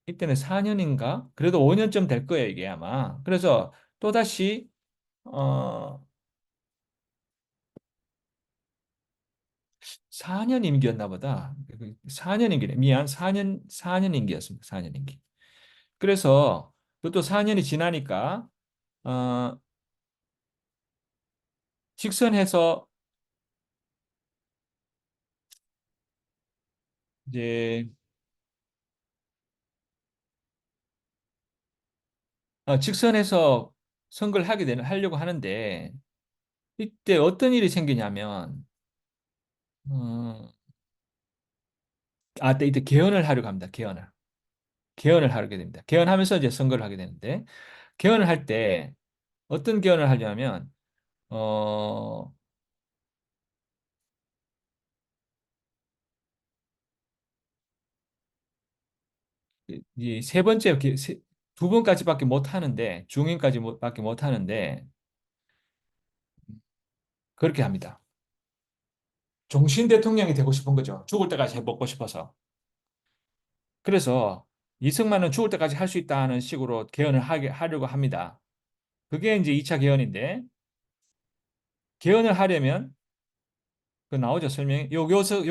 이때는 4년인가? 그래도 5년쯤 될 거예요, 이게 아마. 그래서 또다시 어 4년 임기였나 보다. 4년 임기네. 미안. 4년 임기였습니다. 4년 임기. 그래서 그것도 4년이 지나니까 어 직선해서 이제 직선해서 선거를 하려고 하는데 이때 어떤 일이 생기냐면 어, 이때 개헌을 하려고 합니다. 개헌을 하게 됩니다. 개헌하면서 이제 선거를 하게 되는데 개헌을 할 때 어떤 개헌을 하냐면 어, 이 세 번째 두 번까지밖에 못 하는데 중임까지 밖에 못 하는데 그렇게 합니다. 종신 대통령이 되고 싶은 거죠. 죽을 때까지 해먹고 싶어서. 그래서 이승만은 죽을 때까지 할 수 있다는 식으로 개헌을 하려고 합니다. 그게 이제 2차 개헌인데 개헌을 하려면 그 나오죠 설명. 요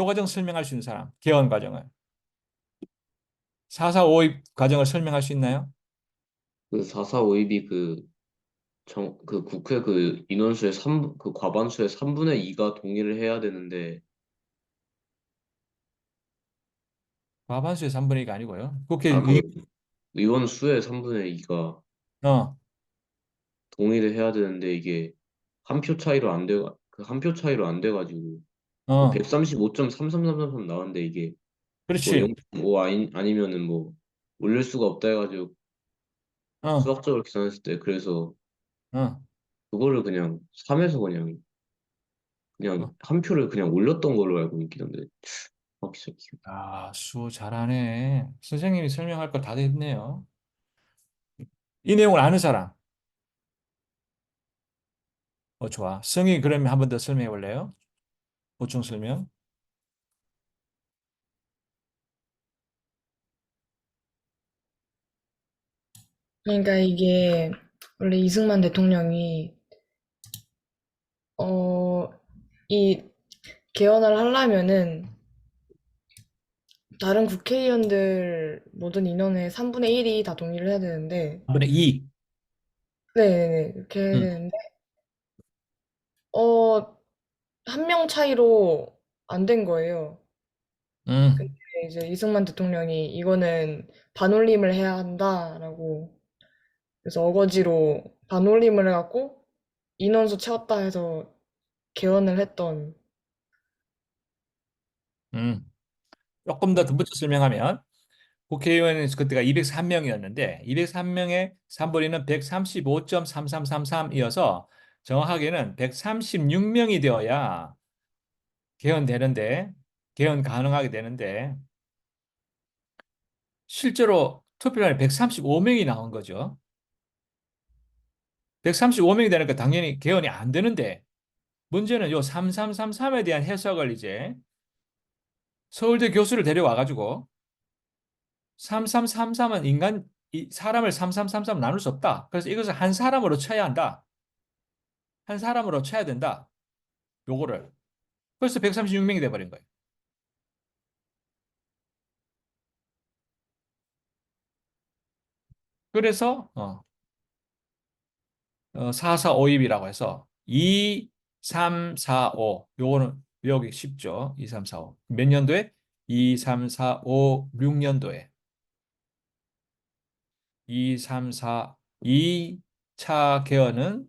과정 설명할 수 있는 사람. 개헌 과정을. 4.4.5입 과정을 설명할 수 있나요?
그 4.4.5입이 그 국회 그 인원수의 그 과반수의 3분의 2가 동의를 해야 되는데,
과반수의 3분의 2가 아니고요. 국회
그 의원 수의 3분의 2가
어,
동의를 해야 되는데, 이게 한 표 차이로 안 돼, 그 한 표 차이로 안 돼가지고,
어,
135.3333 나왔는데, 이게 뭐
그렇지.
0.5 아니면은 뭐 올릴 수가 없다 해가지고,
어,
수학적으로 계산했을 때, 그래서
어,
그거를 그냥 3에서 그냥
어.
한 표를 그냥 올렸던 걸로 알고 있긴 한데, 진짜
수호 잘하네. 선생님이 설명할 거 다 됐네요. 이 내용을 아는 사람. 좋아. 성이 그러면 한 번 더 설명해 볼래요? 보충 설명.
그러니까 이게 원래 이승만 대통령이 어, 이 개헌을 하려면은 다른 국회의원들 모든 인원의 3분의 1이 다 동의를 해야 되는데,
3분의 2.
네네네, 이렇게 해야
응,
되는데, 어, 한 명 차이로 안 된 거예요. 근데
응,
이제 이승만 대통령이 이거는 반올림을 해야 한다라고, 그래서 어거지로 반올림을 해갖고 인원수 채웠다 해서 개헌을 했던.
응. 조금 더 덧붙여 설명하면 국회의원은 그때가 203명이었는데 203명의 3분의 2는 135.3333이어서 정확하게는 136명이 되어야 개헌되는데 개헌 가능하게 되는데 실제로 투표율이 135명이 나온 거죠. 135명이 되니까 당연히 개헌이 안 되는데 문제는 요 3333에 대한 해석을 이제 서울대 교수를 데려와 가지고 3333은 사람을 3333 나눌 수 없다. 그래서 이것을 한 사람으로 쳐야 한다. 한 사람으로 쳐야 된다. 요거를. 그래서 136명이 돼 버린 거예요. 그래서 4452이라고 해서 2, 3, 4, 5. 요거는 외우기 쉽죠. 2, 3, 4, 5. 몇 년도에? 2, 3, 4, 5, 6년도에. 2, 3, 4, 2차 개헌은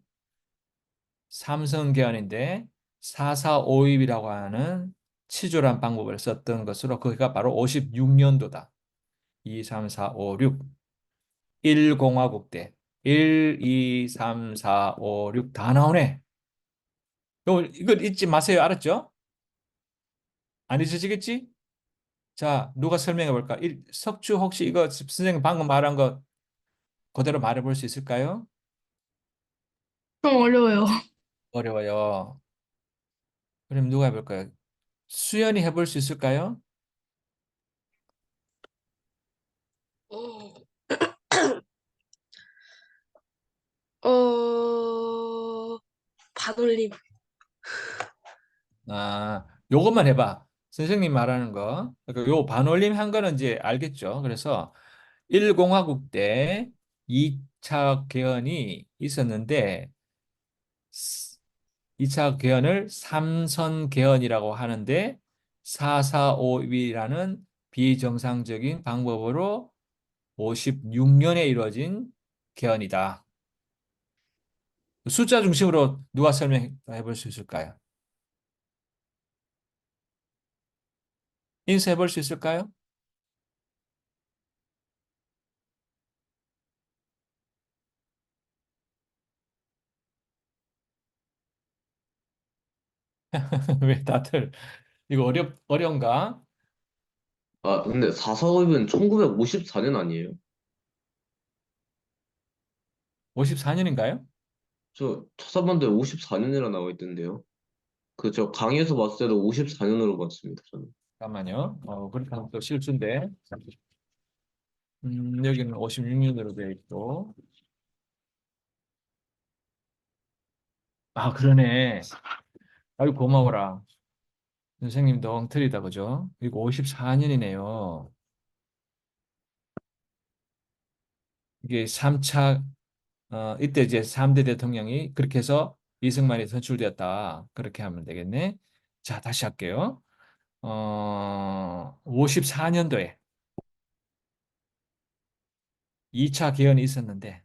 삼성 개헌인데 4452이라고 하는 치졸한 방법을 썼던 것으로 그게 바로 56년도다. 2, 3, 4, 5, 6. 1공화국 때 1, 2, 3, 4, 5, 6 다 나오네. 이걸 잊지 마세요. 알았죠? 안 잊어지겠지? 자, 누가 설명해 볼까? 석주 혹시 이거 선생님 방금 말한 거 그대로 말해 볼 수 있을까요?
좀 어려워요.
어려워요. 그럼 누가 해볼까요? 수연이 해볼 수 있을까요?
어, 어, 반올림.
요것만 해봐. 선생님 말하는 거. 그러니까 요 반올림 한 거는 이제 알겠죠? 그래서 1공화국 때 2차 개헌이 있었는데 2차 개헌을 삼선 개헌이라고 하는데 445입이라는 비정상적인 방법으로 56년에 이루어진 개헌이다. 숫자 중심으로 누가 설명해 볼 수 있을까요? 인수해 볼 수 있을까요? 왜 다들 이거 어려운가?
아, 근데 445입은 1954년 아니에요?
54년인가요?
저 찾아봤는데 54년이라 나와 있던데요. 그 저 강의에서 봤을 때도 54년으로 봤습니다, 저는.
잠깐만요. 그렇게 하면 또 실수인데. 여기는 56년으로 되어 있고. 아, 그러네. 아유, 고마워라. 선생님도 엉터리다, 그죠? 이거 54년이네요. 이게 3차, 이때 이제 3대 대통령이 그렇게 해서 이승만이 선출되었다. 그렇게 하면 되겠네. 자, 다시 할게요. 54년도에 2차 개헌이 있었는데,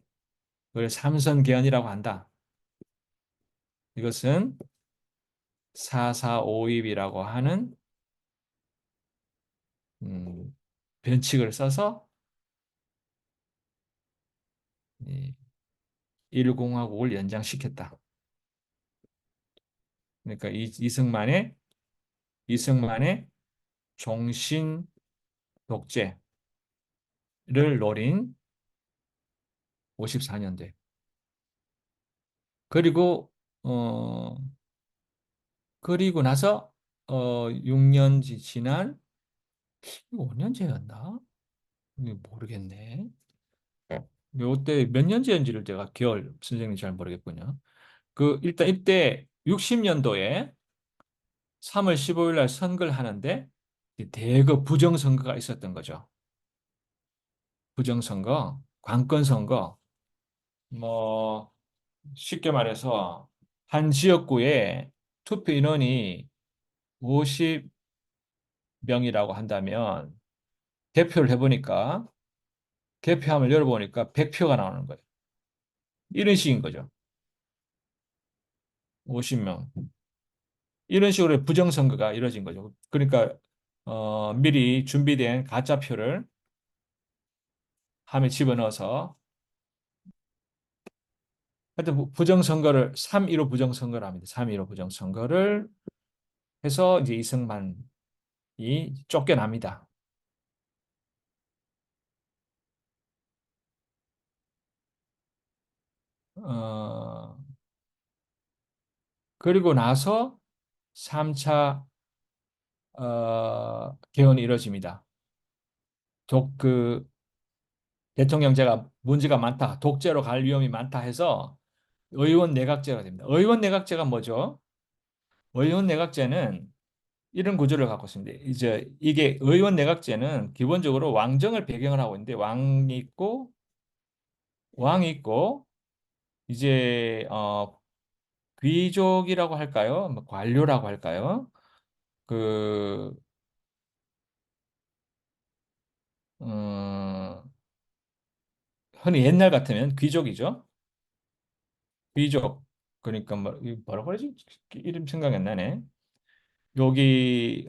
그걸 삼선 개헌이라고 한다. 이것은 445입이라고 하는 변칙을 써서 이 1공화국을 연장시켰다. 그러니까 이승만의 종신 독재를 노린 54년대. 그리고 어 그리고 나서 6년 지난 5년째였나? 모르겠네. 요때 몇 년째인지를 제가 개월 선생님 잘 모르겠군요. 일단 이때 60년도에 3월 15일 날 선거를 하는데 대거 부정선거가 있었던 거죠. 부정선거, 관건선거. 뭐 쉽게 말해서 한 지역구에 투표 인원이 50명이라고 한다면 대표를 해보니까 개표함을 열어보니까 100표가 나오는 거예요. 이런 식인 거죠. 50명. 이런 식으로 부정선거가 이루어진 거죠. 그러니까 미리 준비된 가짜표를 함에 집어넣어서 하여튼 부정선거를 3.15 부정선거를 합니다. 3.15 부정선거를 해서 이제 이승만이 쫓겨납니다. 어, 그리고 나서 3차 개헌이 이루어집니다. 대통령제가 문제가 많다, 독재로 갈 위험이 많다 해서 의원 내각제가 됩니다. 의원 내각제가 뭐죠? 의원 내각제는 이런 구조를 갖고 있습니다. 이제 이게 의원 내각제는 기본적으로 왕정을 배경을 하고 있는데 왕이 있고 이제 귀족이라고 할까요? 뭐 관료라고 할까요? 그 음, 흔히 옛날 같으면 귀족이죠. 귀족. 그러니까 뭐라고 그러지? 이름 생각이 안 나네. 여기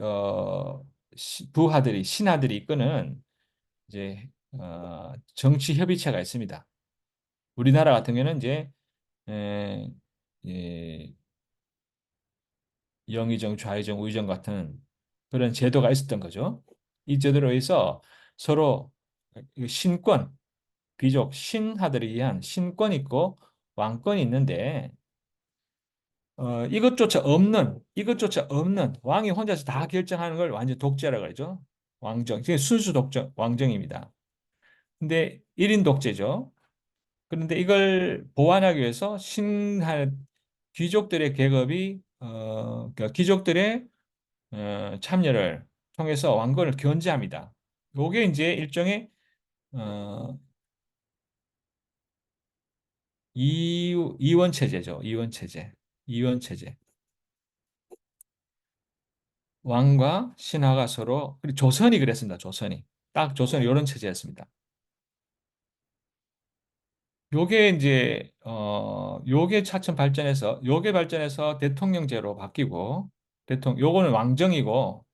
부하들이 신하들이 이끄는 이제 정치 협의체가 있습니다. 우리나라 같은 경우는 이제 에, 예, 영의정, 좌의정, 우의정 같은 그런 제도가 있었던 거죠. 이 제도로 해서 서로 신권, 귀족, 신하들에 의한 신권이 있고 왕권이 있는데 이것조차 없는 왕이 혼자서 다 결정하는 걸 완전 독재라고 그러죠. 왕정, 이게 순수 독재, 왕정입니다. 근데 1인 독재죠. 그런데 이걸 보완하기 위해서 귀족들의 계급이 그러니까 귀족들의 참여를 통해서 왕권을 견제합니다. 요게 이제 일종의 어, 이원 체제죠. 이원 체제. 이원 체제. 왕과 신하가 서로, 그리고 조선이 그랬습니다. 조선이. 딱 조선이 이런 체제였습니다. 요게 이제 요게 차츰 발전해서 요게 발전해서 대통령제로 바뀌고 요거는 왕정이고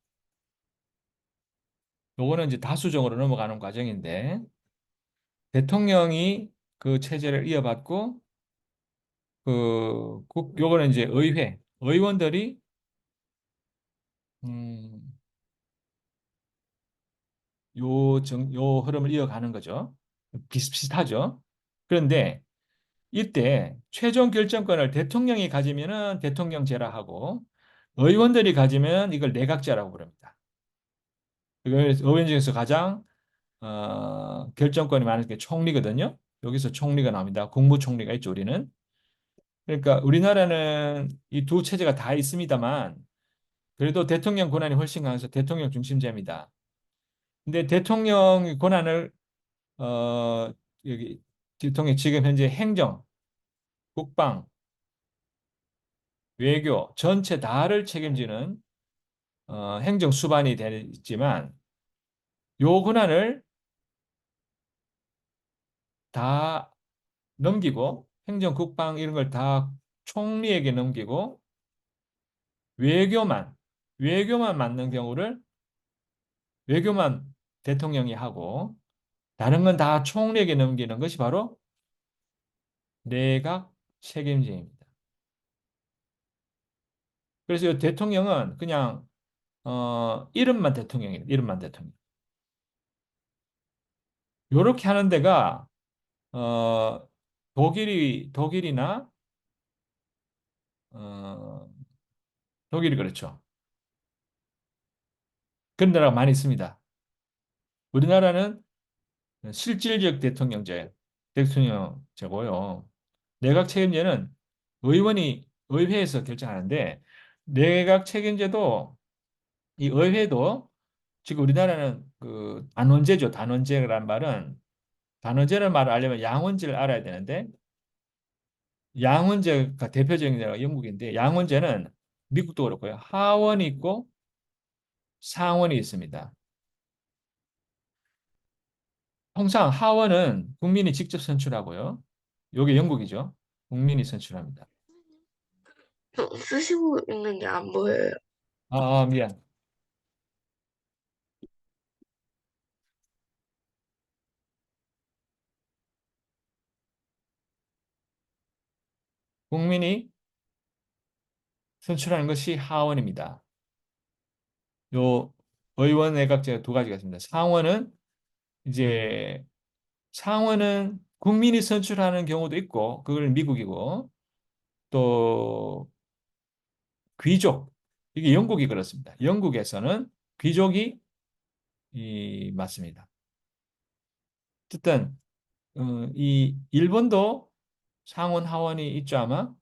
요거는 이제 다수정으로 넘어가는 과정인데 대통령이 그 체제를 이어받고 요거는 이제 의원들이 음, 요 흐름을 이어가는 거죠. 비슷비슷하죠. 그런데 이때 최종 결정권을 대통령이 가지면은 대통령제라 하고 의원들이 가지면 이걸 내각제라고 부릅니다. 이걸 의원 중에서 가장 결정권이 많은 게 총리거든요. 여기서 총리가 나옵니다. 국무총리가 있죠, 우리는. 그러니까 우리나라는 이 두 체제가 다 있습니다만 그래도 대통령 권한이 훨씬 강해서 대통령 중심제입니다. 근데 대통령 권한을 어 여기 대통령 지금 현재 행정, 국방, 외교 전체 다를 책임지는 행정 수반이 되지만 요 권한을 다 넘기고 행정, 국방 이런 걸 다 총리에게 넘기고 외교만 외교만 맡는 경우를 외교만 대통령이 하고 다른 건 다 총리에게 넘기는 것이 바로 내각 책임제입니다. 그래서 이 대통령은 그냥 이름만 대통령이에요. 이름만 대통령. 이렇게 하는 데가 독일이나 어, 독일이 그렇죠. 그런 나라가 많이 있습니다. 우리나라는 실질적 대통령제고요. 내각 책임제는 의원이 의회에서 결정하는데 내각 책임제도 이 의회도 지금 우리나라는 그 단원제죠. 단원제란 말은 단원제를 말을 하려면 양원제를 알아야 되는데 양원제가 대표적인 나라가 영국인데 양원제는 미국도 그렇고요. 하원이 있고 상원이 있습니다. 통상 하원은 국민이 직접 선출하고요. 요게 영국이죠. 국민이 선출합니다.
쓰시고 있는 게 안 보여요.
미안. 국민이 선출하는 것이 하원입니다. 요 의원 내각제가 두 가지가 있습니다. 이제 상원은 국민이 선출하는 경우도 있고 그걸 미국이고 또 귀족 이게 영국이 그렇습니다. 영국에서는 귀족이 맞습니다. 어쨌든 이 일본도 상원 하원이 있죠 아마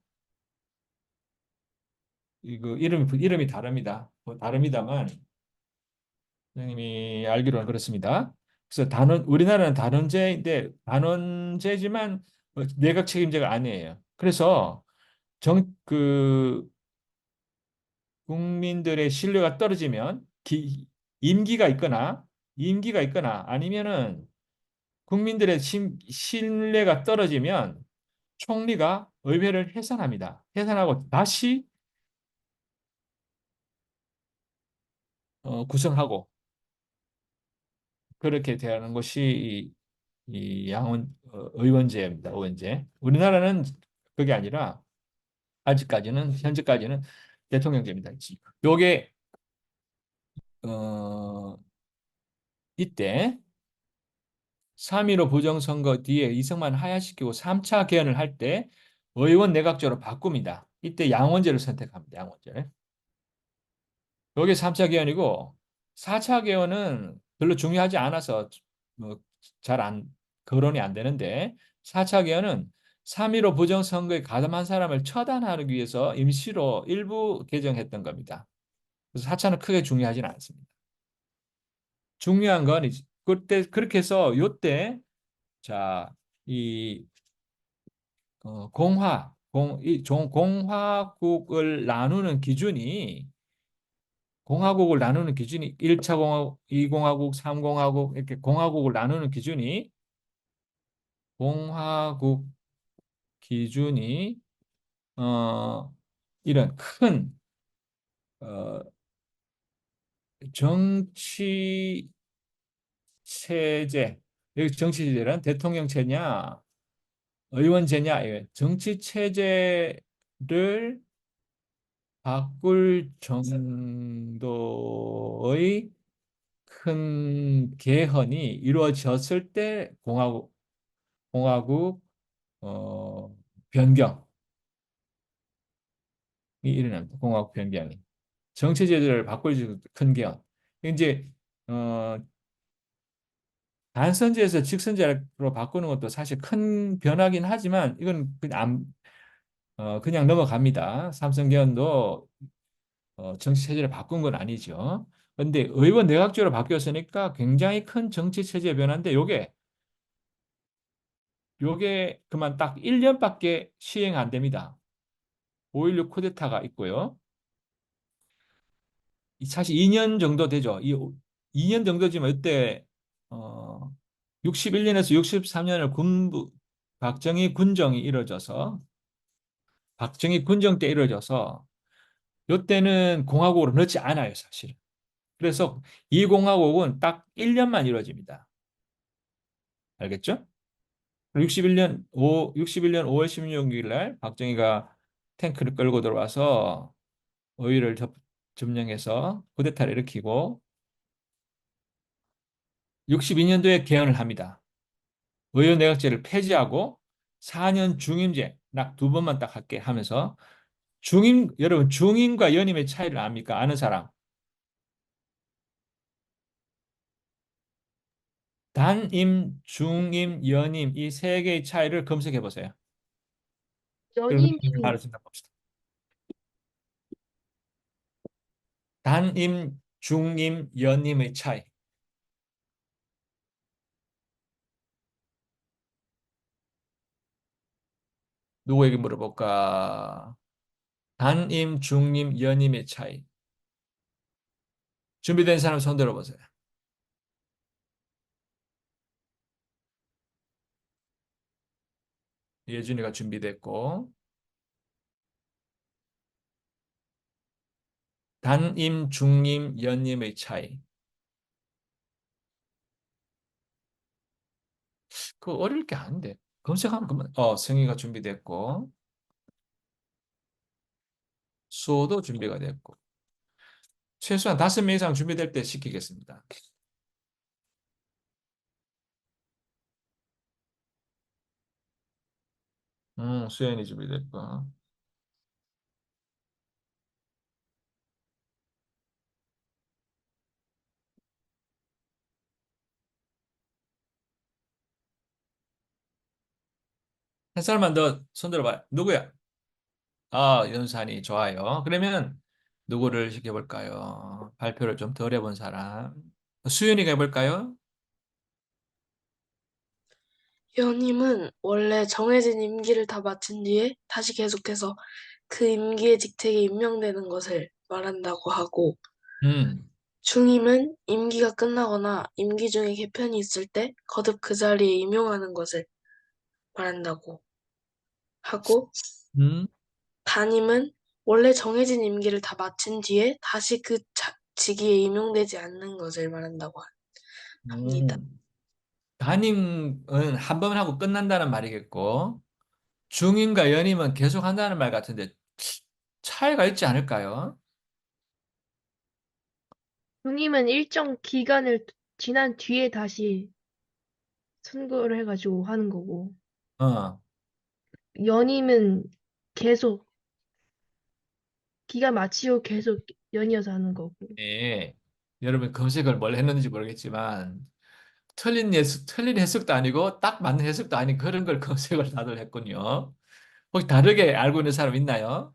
이거 이름이 다릅니다. 뭐 다릅니다만 선생님이 알기로는 그렇습니다. 그래서 우리나라는 단원제인데 단원제지만 내각 책임제가 아니에요. 그래서 그 국민들의 신뢰가 떨어지면 임기가 있거나 아니면은 국민들의 신뢰가 떨어지면 총리가 의회를 해산합니다. 해산하고 다시 구성하고 그렇게 되는 것이 이 의원제입니다. 의원제. 우리나라는 그게 아니라 아직까지는 현재까지는 대통령제입니다. 요게 어, 이때 3.15 부정선거 뒤에 이승만 하야시키고 3차 개헌을 할 때 의원 내각제로 바꿉니다. 이때 양원제를 선택합니다. 양원제를. 요게 3차 개헌이고 4차 개헌은 별로 중요하지 않아서 뭐 거론이 안 되는데 4차 개헌은 3.15 부정선거에 가담한 사람을 처단하기 위해서 임시로 일부 개정했던 겁니다. 그래서 4차는 크게 중요하지는 않습니다. 중요한 건 그때 그렇게 해서 요때 자, 이 공화 공화국을 나누는 기준이 공화국을 나누는 기준이 1차 공화국, 2공화국, 3공화국 이렇게 공화국을 나누는 기준이 공화국 기준이 이런 큰 정치 체제 여기 정치 체제란 대통령제냐 의원제냐 이게 정치 체제를 바꿀 정도의 큰 개헌이 이루어졌을 때 공화국 어, 변경이 일어납니다. 공화국 변경이 정치 제도를 바꿀 큰 개헌. 이제 어, 단선제에서 직선제로 바꾸는 것도 사실 큰 변화긴 하지만 이건 그냥 넘어갑니다. 삼선 개헌도 정치 체제를 바꾼 건 아니죠. 그런데 의원 내각제로 바뀌었으니까 굉장히 큰 정치 체제 변화인데 요게 그만 딱 1년밖에 시행 안 됩니다. 5.16 쿠데타가 있고요. 사실 2년 정도 되죠. 2년 정도지만 이때 61년에서 63년을 박정희 군정 때 이루어져서 이때는 공화국으로 넣지 않아요, 사실. 그래서 이 공화국은 딱 1년만 이루어집니다. 알겠죠? 61년 5월 16일 날 박정희가 탱크를 끌고 들어와서 어휘를 점령해서 쿠데타를 일으키고 62년도에 개헌을 합니다. 의원 내각제를 폐지하고 4년 중임제 딱 두 번만 딱 할게 하면서 여러분 중임과 연임의 차이를 압니까? 아는 사람? 단임, 중임, 연임 이 세 개의 차이를 검색해 보세요. 그럼
연임은
바로 생각 봅시다. 단임, 중임, 연임의 차이. 누구에게 물어볼까? 단임, 중임, 연임의 차이. 준비된 사람 손 들어보세요. 예준이가 준비됐고. 단임, 중임, 연임의 차이. 그거 어려울 게 아닌데. 검색하면 그만. 승희가 준비됐고. 수호도 준비가 됐고. 최소한 5명 이상 준비될 때 시키겠습니다. 수연이 준비됐고. 한 사람만 더 손들어봐요. 누구야? 연산이 좋아요. 그러면 누구를 시켜볼까요? 발표를 좀 덜 해본 사람. 수연이가 해볼까요?
연임은 원래 정해진 임기를 다 마친 뒤에 다시 계속해서 그 임기의 직책에 임명되는 것을 말한다고 하고,
음,
중임은 임기가 끝나거나 임기 중에 개편이 있을 때 거듭 그 자리에 임용하는 것을 말한다고 하고,
음,
단임은 원래 정해진 임기를 다 마친 뒤에 다시 그 직위에 임용되지 않는 것을 말한다고 합니다.
담임은 한 번 하고 끝난다는 말이겠고, 중임과 연임은 계속 한다는 말 같은데, 차이가 있지 않을까요?
중임은 일정 기간을 지난 뒤에 다시 선거를 해가지고 하는 거고,
어,
연임은 계속 기간 마치고 계속 연이어서 하는 거고.
예. 여러분 검색을 뭘 했는지 모르겠지만, 틀린 해석도 아니고, 딱 맞는 해석도 아닌 그런 걸 검색을 다들 했군요. 혹시 다르게 알고 있는 사람 있나요?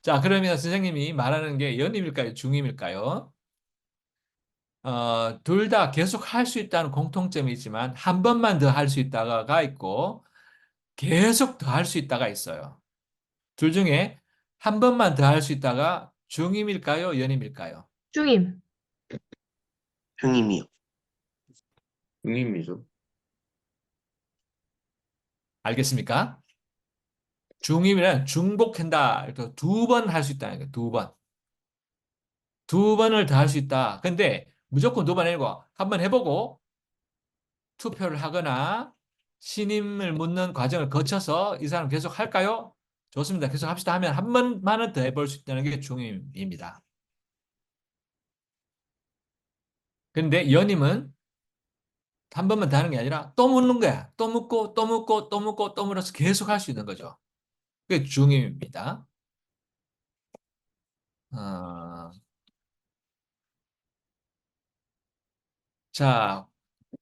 자, 그러면 선생님이 말하는 게 연임일까요? 중임일까요? 둘 다 계속 할 수 있다는 공통점이 있지만 한 번만 더 할 수 있다가 있고 계속 더 할 수 있다가 있어요. 둘 중에 한 번만 더 할 수 있다가 중임일까요? 연임일까요?
중임.
형님이요.
중임이죠.
알겠습니까? 중임이란 중복한다. 그래서 두 번 할 수 있다는 거예요. 두 번. 두 번을 더 할 수 있다. 근데 무조건 두 번 아니고 한 번 해보고 투표를 하거나 신임을 묻는 과정을 거쳐서 이 사람 계속 할까요? 좋습니다. 계속 합시다 하면 한 번만은 더 해볼 수 있다는 게 중임입니다. 근데 연임은 한 번만 더 하는 게 아니라 또 묻는 거야. 또 묻고 또 묻고 또 묻고 또 물어서 계속 할 수 있는 거죠. 그게 중임입니다. 어, 자,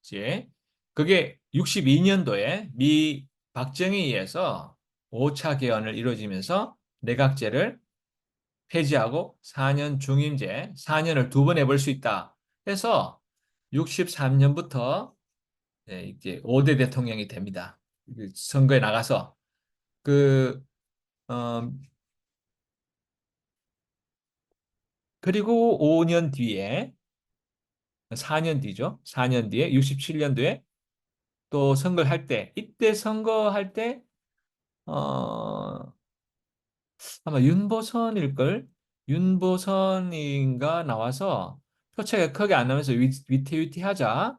이제 그게 62년도에 미 박정희에서 5차 개헌을 이루어지면서 내각제를 폐지하고 4년 중임제, 4년을 두 번 해볼 수 있다 해서 63년부터 이제 5대 대통령이 됩니다. 그 선거에 나가서 그 어, 그리고 5년 뒤에 4년 뒤죠. 4년 뒤에 67년도에 또 선거를 할 때 이때 선거할 때 어, 아마 윤보선일걸? 윤보선인가 나와서 표차가 크게 안 나면서 위태위태하자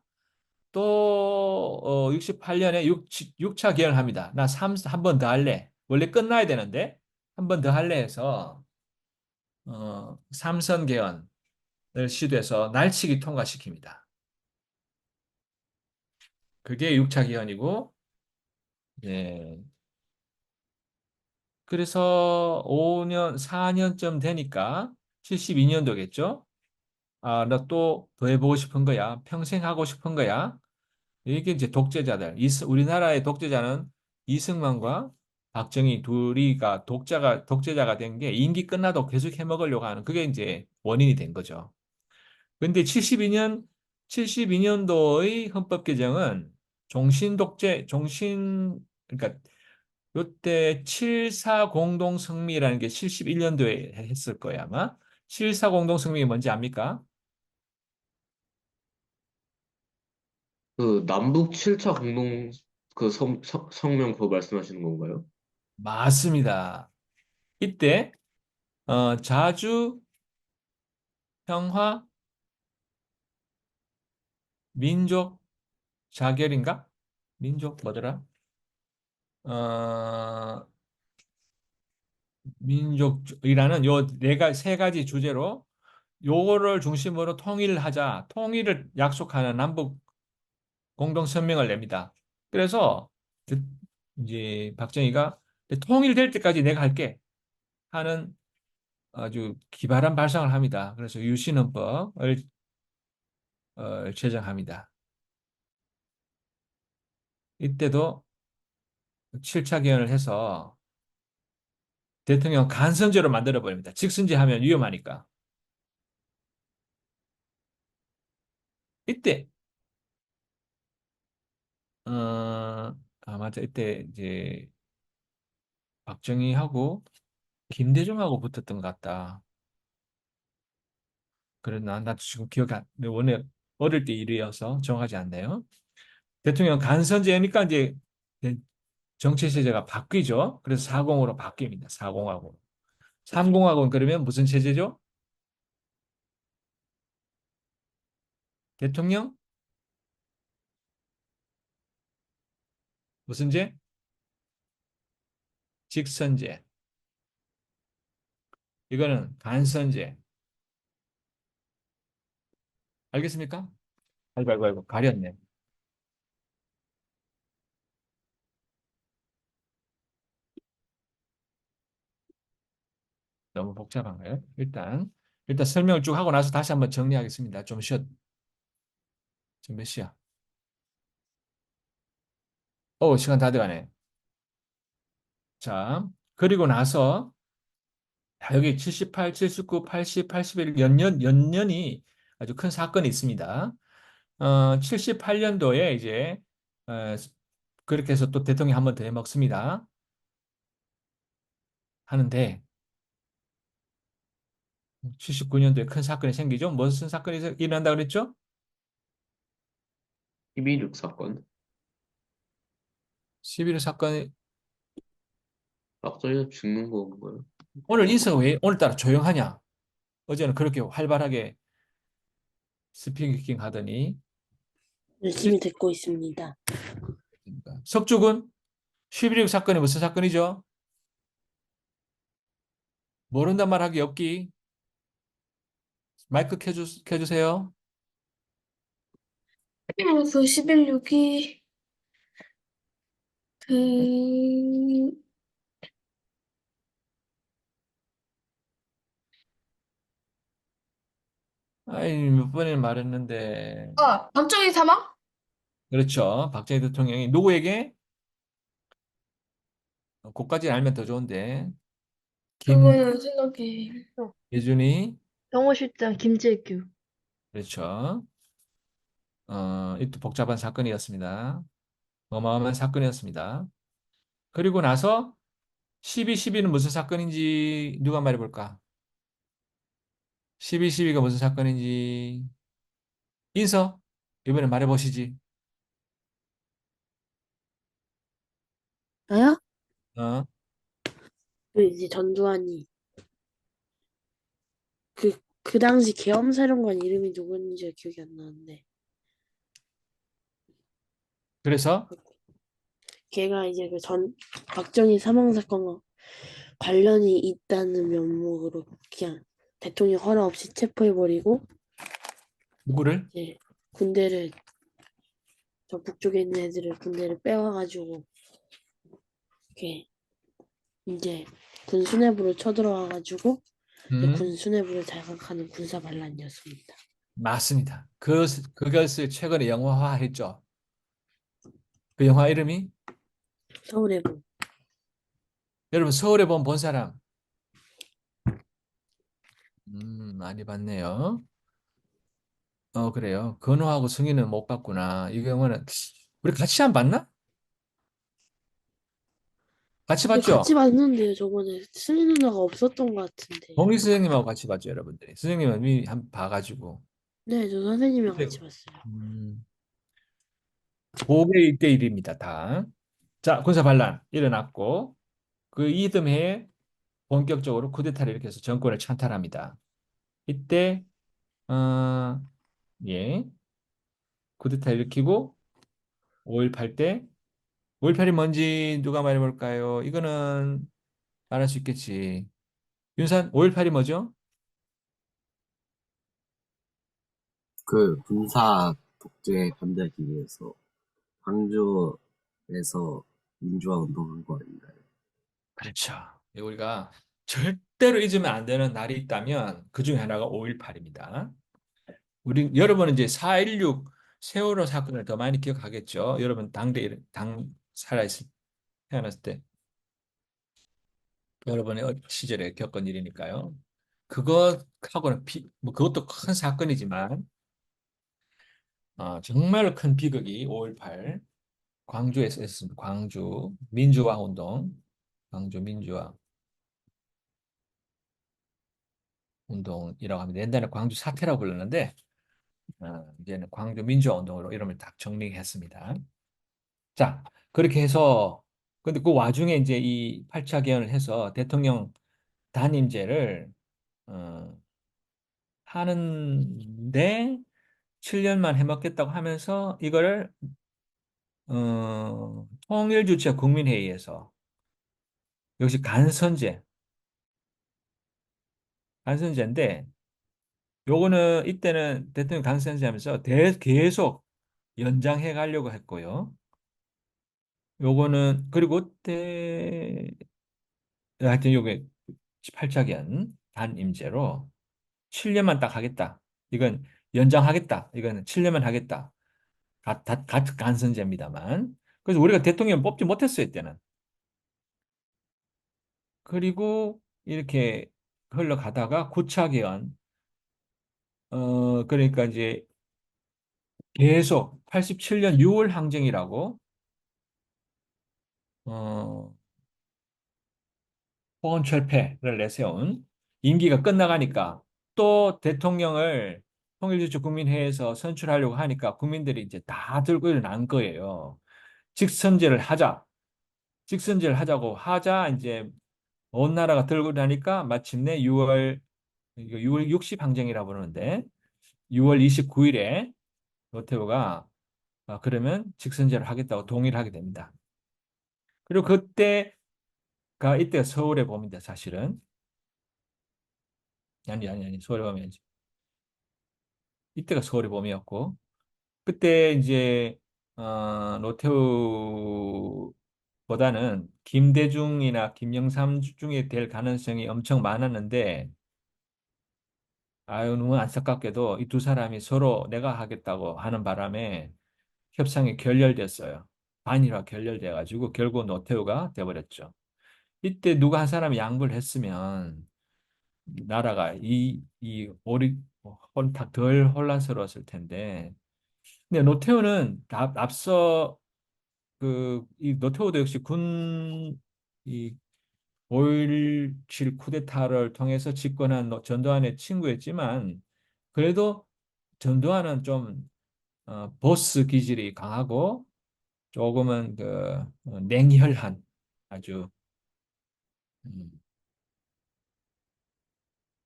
또 68년에 6차 개헌을 합니다. 나 한 번 더 할래. 원래 끝나야 되는데 한 번 더 할래 해서 삼선 개헌을 시도해서 날치기 통과시킵니다. 그게 6차 개헌이고 예. 그래서 5년, 4년쯤 되니까 72년도겠죠? 아, 나 또 더 해보고 싶은 거야. 평생 하고 싶은 거야. 이게 이제 독재자들. 우리나라의 독재자는 이승만과 박정희 둘이가 독재자가 된 게 임기 끝나도 계속 해먹으려고 하는 그게 이제 원인이 된 거죠. 근데 72년도의 헌법 개정은 그러니까 요때 7.4 공동성명이라는 게 71년도에 했을 거예요, 아마. 7.4 공동성명이 뭔지 압니까?
그 남북 7차 공동 그 성명 그거 말씀하시는 건가요?
맞습니다. 이때 자주 평화 민족 자결인가? 민족 뭐더라? 어, 민족이라는 요 세 가지 주제로 요거를 중심으로 통일하자, 통일을 약속하는 남북 공동성명을 냅니다. 그래서 그 이제 박정희가 통일될 때까지 내가 할게 하는 아주 기발한 발상을 합니다. 그래서 유신헌법을 제정합니다. 이때도 7차 개헌을 해서 대통령 간선제로 만들어 버립니다. 직선제 하면 위험하니까. 이때 맞아. 이때 이제 박정희하고 김대중하고 붙었던 것 같다. 그래, 나도 지금 기억이 안, 원래 어릴 때 일이어서 정하지 않네요. 대통령 간선제니까 이제 정치 체제가 바뀌죠. 그래서 40으로 바뀝니다. 40하고. 30하고는 그러면 무슨 체제죠? 대통령 무슨 제? 직선제. 이거는 간선제. 알겠습니까? 아이고, 아이고, 아이고, 가렸네. 너무 복잡한가요? 일단 설명을 쭉 하고 나서 다시 한번 정리하겠습니다. 좀 쉬어. 지금 몇 시야? 시간 다 돼가네. 자, 그리고 나서 여기 78, 79, 80, 81 연년이 아주 큰 사건이 있습니다. 78년도에 이제 그렇게 해서 또 대통령 한 번 더 해먹습니다. 하는데 79년도에 큰 사건이 생기죠. 무슨 사건이 일어난다 그랬죠?
12.6 사건.
11월 사건이
박정희가 죽는 건가요?
오늘 인사가 왜 오늘따라 조용하냐? 어제는 그렇게 활발하게 스피킹 하더니
열심히 듣고 있습니다.
석주군 11.6 사건이 무슨 사건이죠? 모른단 말 하기 없기. 마이크 켜주세요.
그 11.6이 그
아이, 몇 번을 말했는데.
박정희 사망?
그렇죠. 박정희 대통령이 누구에게? 그까지 알면 더 좋은데.
그거는 생각해.
김예준이.
경호실장 김재규.
그렇죠. 이것도 복잡한 사건이었습니다. 어마어마한 사건이었습니다. 그리고 나서 12.12는 무슨 사건인지 누가 말해볼까? 12.12가 무슨 사건인지 인서 이번에 말해보시지.
나요?
어?
그 이제 전두환이 그 당시 계엄사령관 이름이 누구인지 기억이 안 나는데
그래서
걔가 이제 박정희 사망 사건과 관련이 있다는 면목으로 그냥 대통령 허락 없이 체포해버리고
누구를?
이제 군대를 저 북쪽에 있는 애들을 군대를 빼와가지고 이렇게 이제 군 수뇌부로 쳐들어와가지고 이제 군 수뇌부를 장악하는 군사 반란이었습니다.
맞습니다. 그것을 최근에 영화화했죠. 그 영화 이름이
서울의 봄.
여러분 서울의 봄 본 사람 많이 봤네요. 그래요. 건호하고 승희는 못 봤구나. 이 영화는 우리 같이 안 봤나? 같이
근데
봤죠?
같이 봤는데요. 저번에 슬리 누나가 없었던 것 같은데.
동희 선생님하고 같이 봤죠, 여러분들이. 선생님은 이미 한 봐가지고.
네, 저 선생님이랑
네.
같이 봤어요.
고개 1대1입니다, 다. 자, 군사 반란 일어났고 그 이듬해에 본격적으로 쿠데타를 일으켜서 정권을 찬탈합니다. 이때 예, 쿠데타 일으키고 5.18 때 5.18이 뭔지 누가 말해볼까요? 이거는 말할 수 있겠지. 윤산 5.18이 뭐죠?
그 군사 독재에 반대하기 위해서 광주에서 민주화 운동한 거 아닌가요?
그렇죠. 우리가 절대로 잊으면 안 되는 날이 있다면 그 중에 하나가 5.18입니다. 여러분은 이제 4.16 세월호 사건을 더 많이 기억하겠죠. 여러분 당 태어났을 때 여러분의 시절에 겪은 일이니까요. 그것하고는 뭐 그것도 큰 사건이지만 정말 큰 비극이 5.18 광주에서 있었습니다. 광주 민주화 운동, 광주 민주화 운동이라고 합니다. 옛날에 광주 사태라고 불렀는데 이제는 광주 민주화 운동으로 이름을 딱 정리했습니다. 자, 그렇게 해서 근데 그 와중에 이제 이 8차 개헌을 해서 대통령 단임제를 어, 하는데 7년만 해먹겠다고 하면서 이거를 통일주체 국민회의에서 역시 간선제인데 요거는 이때는 대통령 간선제 하면서 계속 연장해 가려고 했고요. 요거는 그리고 그때 하여튼 요게 8차 개헌 단임제로 7년만 딱 하겠다. 이건 연장하겠다. 이건 7년만 하겠다. 간선제입니다만. 그래서 우리가 대통령 뽑지 못했어요, 이때는. 그리고 이렇게 흘러가다가 9차 개헌, 그러니까 이제 계속 87년 6월 항쟁이라고 어, 호언철폐를 내세운 임기가 끝나가니까 또 대통령을 통일주축국민회의에서 선출하려고 하니까 국민들이 이제 다 들고 일어난 거예요. 직선제를 하자. 직선제를 하자고 하자 이제 온 나라가 들고 나니까 마침내 6월 60 항쟁이라고 부르는데 6월 29일에 노태우가 그러면 직선제를 하겠다고 동의를 하게 됩니다. 그리고 이때가 서울의 봄입니다. 사실은 아니 서울의 봄이지. 이때가 서울의 봄이었고 그때 이제 노태우보다는 김대중이나 김영삼 중에 될 가능성이 엄청 많았는데 아유 너무 안타깝게도 이 두 사람이 서로 내가 하겠다고 하는 바람에 협상이 결렬됐어요. 반일화 결렬돼 가지고 결국 노태우가 돼버렸죠. 이때 누가 한 사람이 양보를 했으면 나라가 이 오리 혼탁 덜 혼란스러웠을 텐데 근데 노태우는 앞서 이 노태우도 역시 이 5.17 쿠데타를 통해서 집권한 전두환의 친구였지만 그래도 전두환은 좀 보스 기질이 강하고 조금은 냉혈한 아주 음,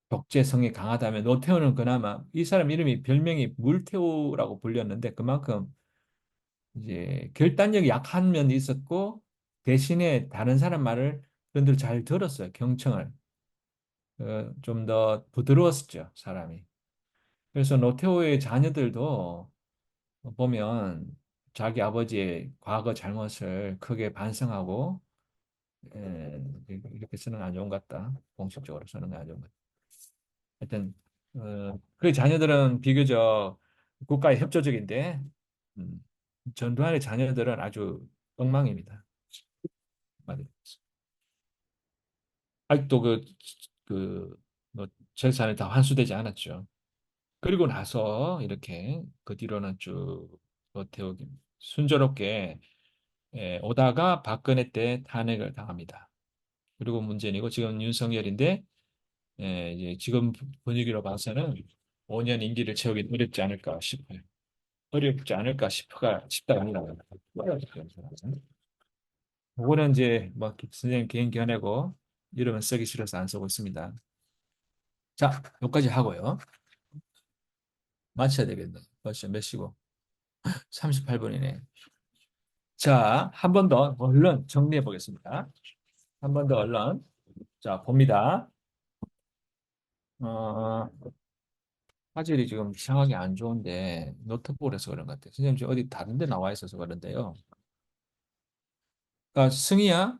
독재성이 강하다면 노태우는 그나마 이 사람 이름이 별명이 물태우라고 불렸는데 그만큼 이제 결단력이 약한 면이 있었고 대신에 다른 사람 말을 그런들 잘 들었어요. 경청을. 좀 더 부드러웠죠, 사람이. 그래서 노태우의 자녀들도 보면 자기 아버지의 과거 잘못을 크게 반성하고 이렇게 쓰는 게 안 좋은 것 같다. 공식적으로 쓰는 게 안 좋은 것 같다. 하여튼 그 자녀들은 비교적 국가에 협조적인데 음, 전두환의 자녀들은 아주 엉망입니다. 맞아요. 아직도 뭐 재산이 다 환수되지 않았죠. 그리고 나서 이렇게 그 뒤로는 쭉 노태우기 순조롭게 오다가 박근혜 때 탄핵을 당합니다. 그리고 문재인이고 지금 윤석열인데 이제 지금 분위기로 봐서는 5년 임기를 채우기 어렵지 않을까 싶어요. 어렵지 않을까 싶다가 아니라 어렵죠. 그거는 이제 뭐 선생님 개인 견해고 이름은 쓰기 싫어서 안 쓰고 있습니다. 자, 여기까지 하고요. 마쳐야 되겠네. 벌써 몇 시고? 38분이네. 자, 한 번 더 얼른 정리해 보겠습니다. 한 번 더 얼른. 자, 봅니다. 어, 화질이 지금 이상하게 안 좋은데 노트북에서 그런 것 같아요. 선생님 지금 어디 다른 데 나와 있어서 그런데요. 그러니까 승희야,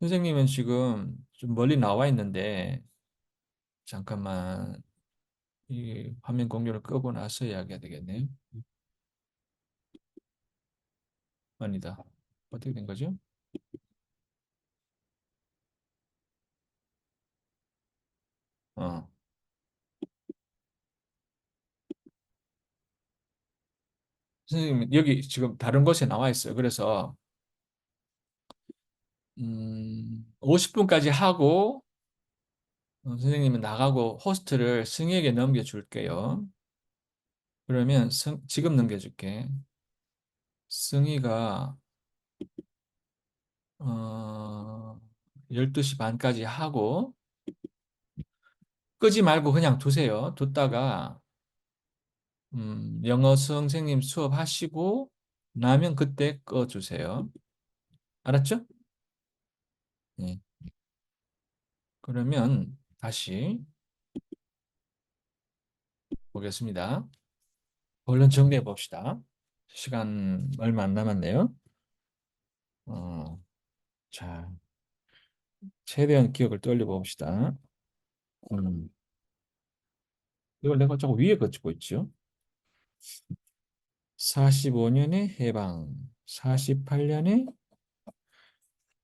선생님은 지금 좀 멀리 나와 있는데 잠깐만 이 화면 공유를 끄고 나서 이야기해야 되겠네요. 아니다. 어떻게 된 거죠? 어. 선생님 여기 지금 다른 곳에 나와 있어요. 그래서 50분까지 하고 선생님은 나가고 호스트를 승희에게 넘겨줄게요. 그러면 지금 넘겨줄게. 승희가 12시 반까지 하고 끄지 말고 그냥 두세요. 뒀다가 영어 선생님 수업하시고 나면 그때 꺼주세요. 알았죠? 네. 그러면 다시 보겠습니다. 얼른 정리해 봅시다. 시간 얼마 안 남았네요. 어, 자, 최대한 기억을 떠올려 봅시다. 음, 이걸 내가 자꾸 위에 거치고 있죠. 45년에 해방, 48년에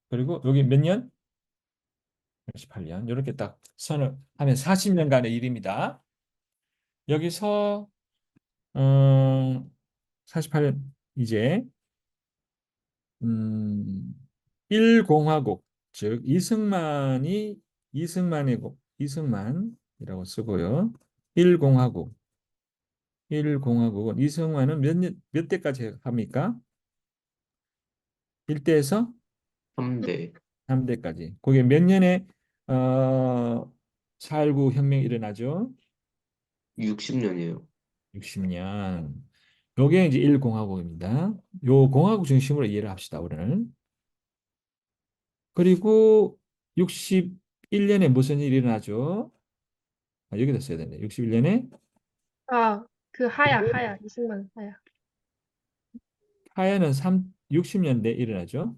그리고 여기 몇 년? 48년. 이렇게 딱 선을 하면 40년간의 일입니다. 여기서 48년 이제 음, 1공화국, 즉 이승만이라고 쓰고요. 1공화국. 1공화국은 이승만은 몇 대까지 합니까? 1대에서
3대
3대까지. 그게 몇 년에 4.19 혁명이 일어나죠?
60년이에요.
60년. 요게 이제 1공화국입니다. 요 공화국 중심으로 이해를 합시다, 우리는. 그리고 61년에 무슨 일이 일어나죠? 여기다 써야 되네. 61년에
아, 그 하야, 이승만 하야.
하야는 60년대 일어나죠.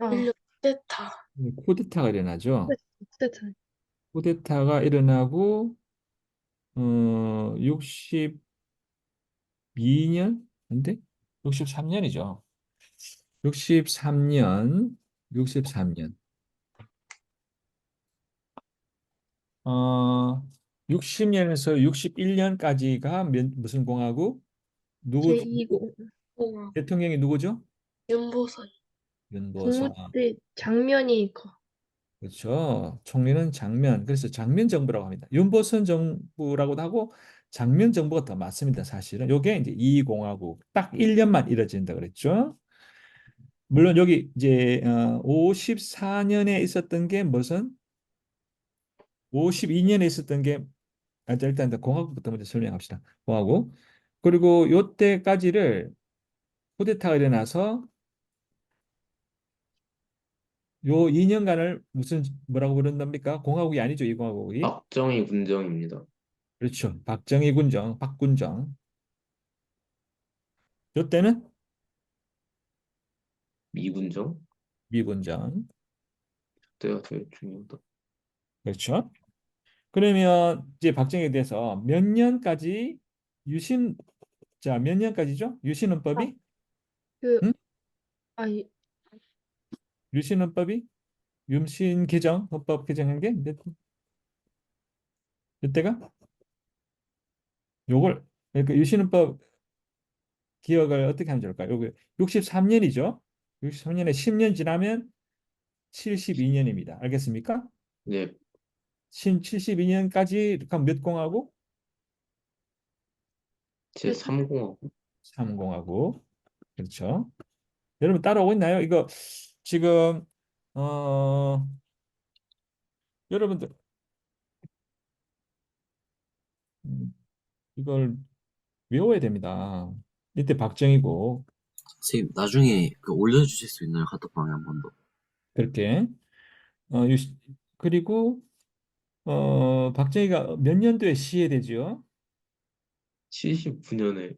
어,
인류 쿠데타.
쿠데타가 일어나죠.
쿠데타.
쿠데타가 일어나고 62년? 근데 63년이죠. 63년. 63년. 60년에서 61년까지가 무슨 공화국? 누구
제2공.
공화.
대통령이 누구죠?
윤보선.
윤보선.
국무때 장면이 커.
그렇죠. 총리는 장면. 그래서 장면 정부라고 합니다. 윤보선 정부라고도 하고 장면 정부가 더 맞습니다. 사실은. 요게 이제 이공화국 딱 1년만 이뤄진다 그랬죠. 물론 여기 이제 54년에 있었던 게 무슨 52년에 있었던 게 일단 공화국부터 먼저 설명합시다. 공화국. 그리고 요때까지를 쿠데타가 일어나서 요 2년간을 무슨 뭐라고 부른답니까? 공화국이 아니죠, 이 공화국이.
박정희 군정입니다.
그렇죠. 박정희 군정, 박군정. 요때는
미군정?
미군정.
그때가 제일 중요하다.
그렇죠. 그러면 이제 박정희에 대해서 몇 년까지 유신 몇 년까지죠?
아,
유신헌법이?
그,
응?
아니,
유신헌법이 윤신 개정 헌법 개정한 게 몇 대가 요걸 그러니까 유신헌법 기억을 어떻게 하면 좋을까요? 요게 63년이죠. 63년에 10년 지나면 72년입니다. 알겠습니까?
네,
신 72년까지 그럼 몇 공화국?
제3.
제3공화국.
3공화국. 그렇죠. 여러분 따라오고 있나요? 이거 지금 어 여러분들 이걸 외워야 됩니다. 이때 박정희고
선생님, 나중에 그 올려주실 수 있나요? 카톡방에 한 번 더.
그렇게 유시, 그리고 박정희가 몇 년도에 시해되지요?
79년에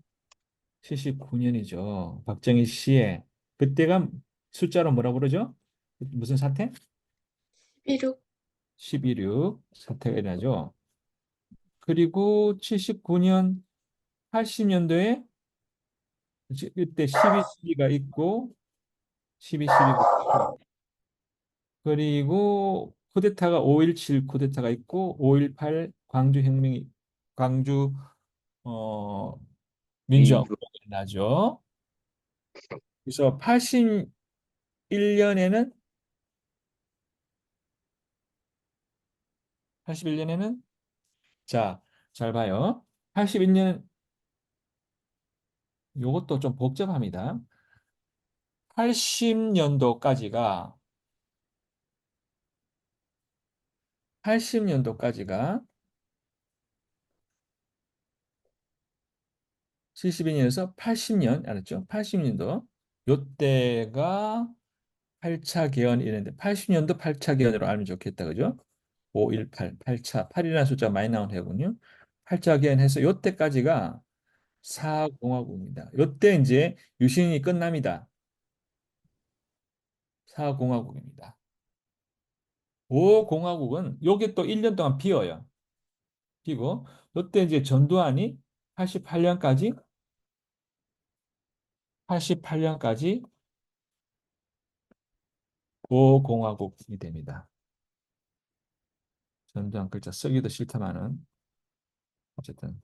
79년이죠. 박정희 시해. 그때가 숫자로 뭐라 그러죠? 무슨 사태?
16.
12.6 사태가 일어나죠. 그리고 79년 80년도에 그때 12.12가 있고 12.12가 있고 그리고 쿠데타가 5.17 쿠데타가 있고 5.18 광주 어 민주화운동이
민주
나죠. 그래서 81년에는 자, 잘 봐요. 81년 요것도 좀 복잡합니다. 80년도까지가 80년도까지가 72년에서 80년 알았죠? 80년도 요때가 8차 개헌이 있는데 80년도 8차 개헌으로 알면 좋겠다. 그죠? 518, 8차, 8이라는 숫자가 많이 나오는 해군요. 8차 개헌해서 요때까지가 4공화국입니다. 요때 이제 유신이 끝납니다. 4공화국입니다. 5공화국은 요게 또 1년 동안 비어요. 비고 요때 이제 전두환이 88년까지 88년까지 5공화국이 됩니다. 전두환 글자 쓰기도 싫다마는 어쨌든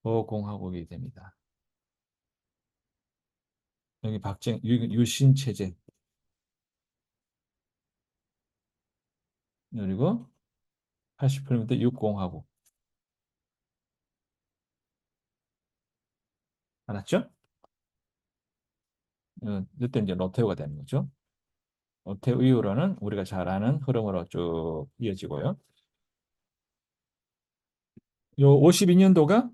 5공화국이 됩니다. 여기 유신 체제. 그리고 80% 육공화국. 알았죠? 이때 이제 노태우가 되는 거죠. 노태우 이후로는 우리가 잘 아는 흐름으로 쭉 이어지고요. 요 52년도가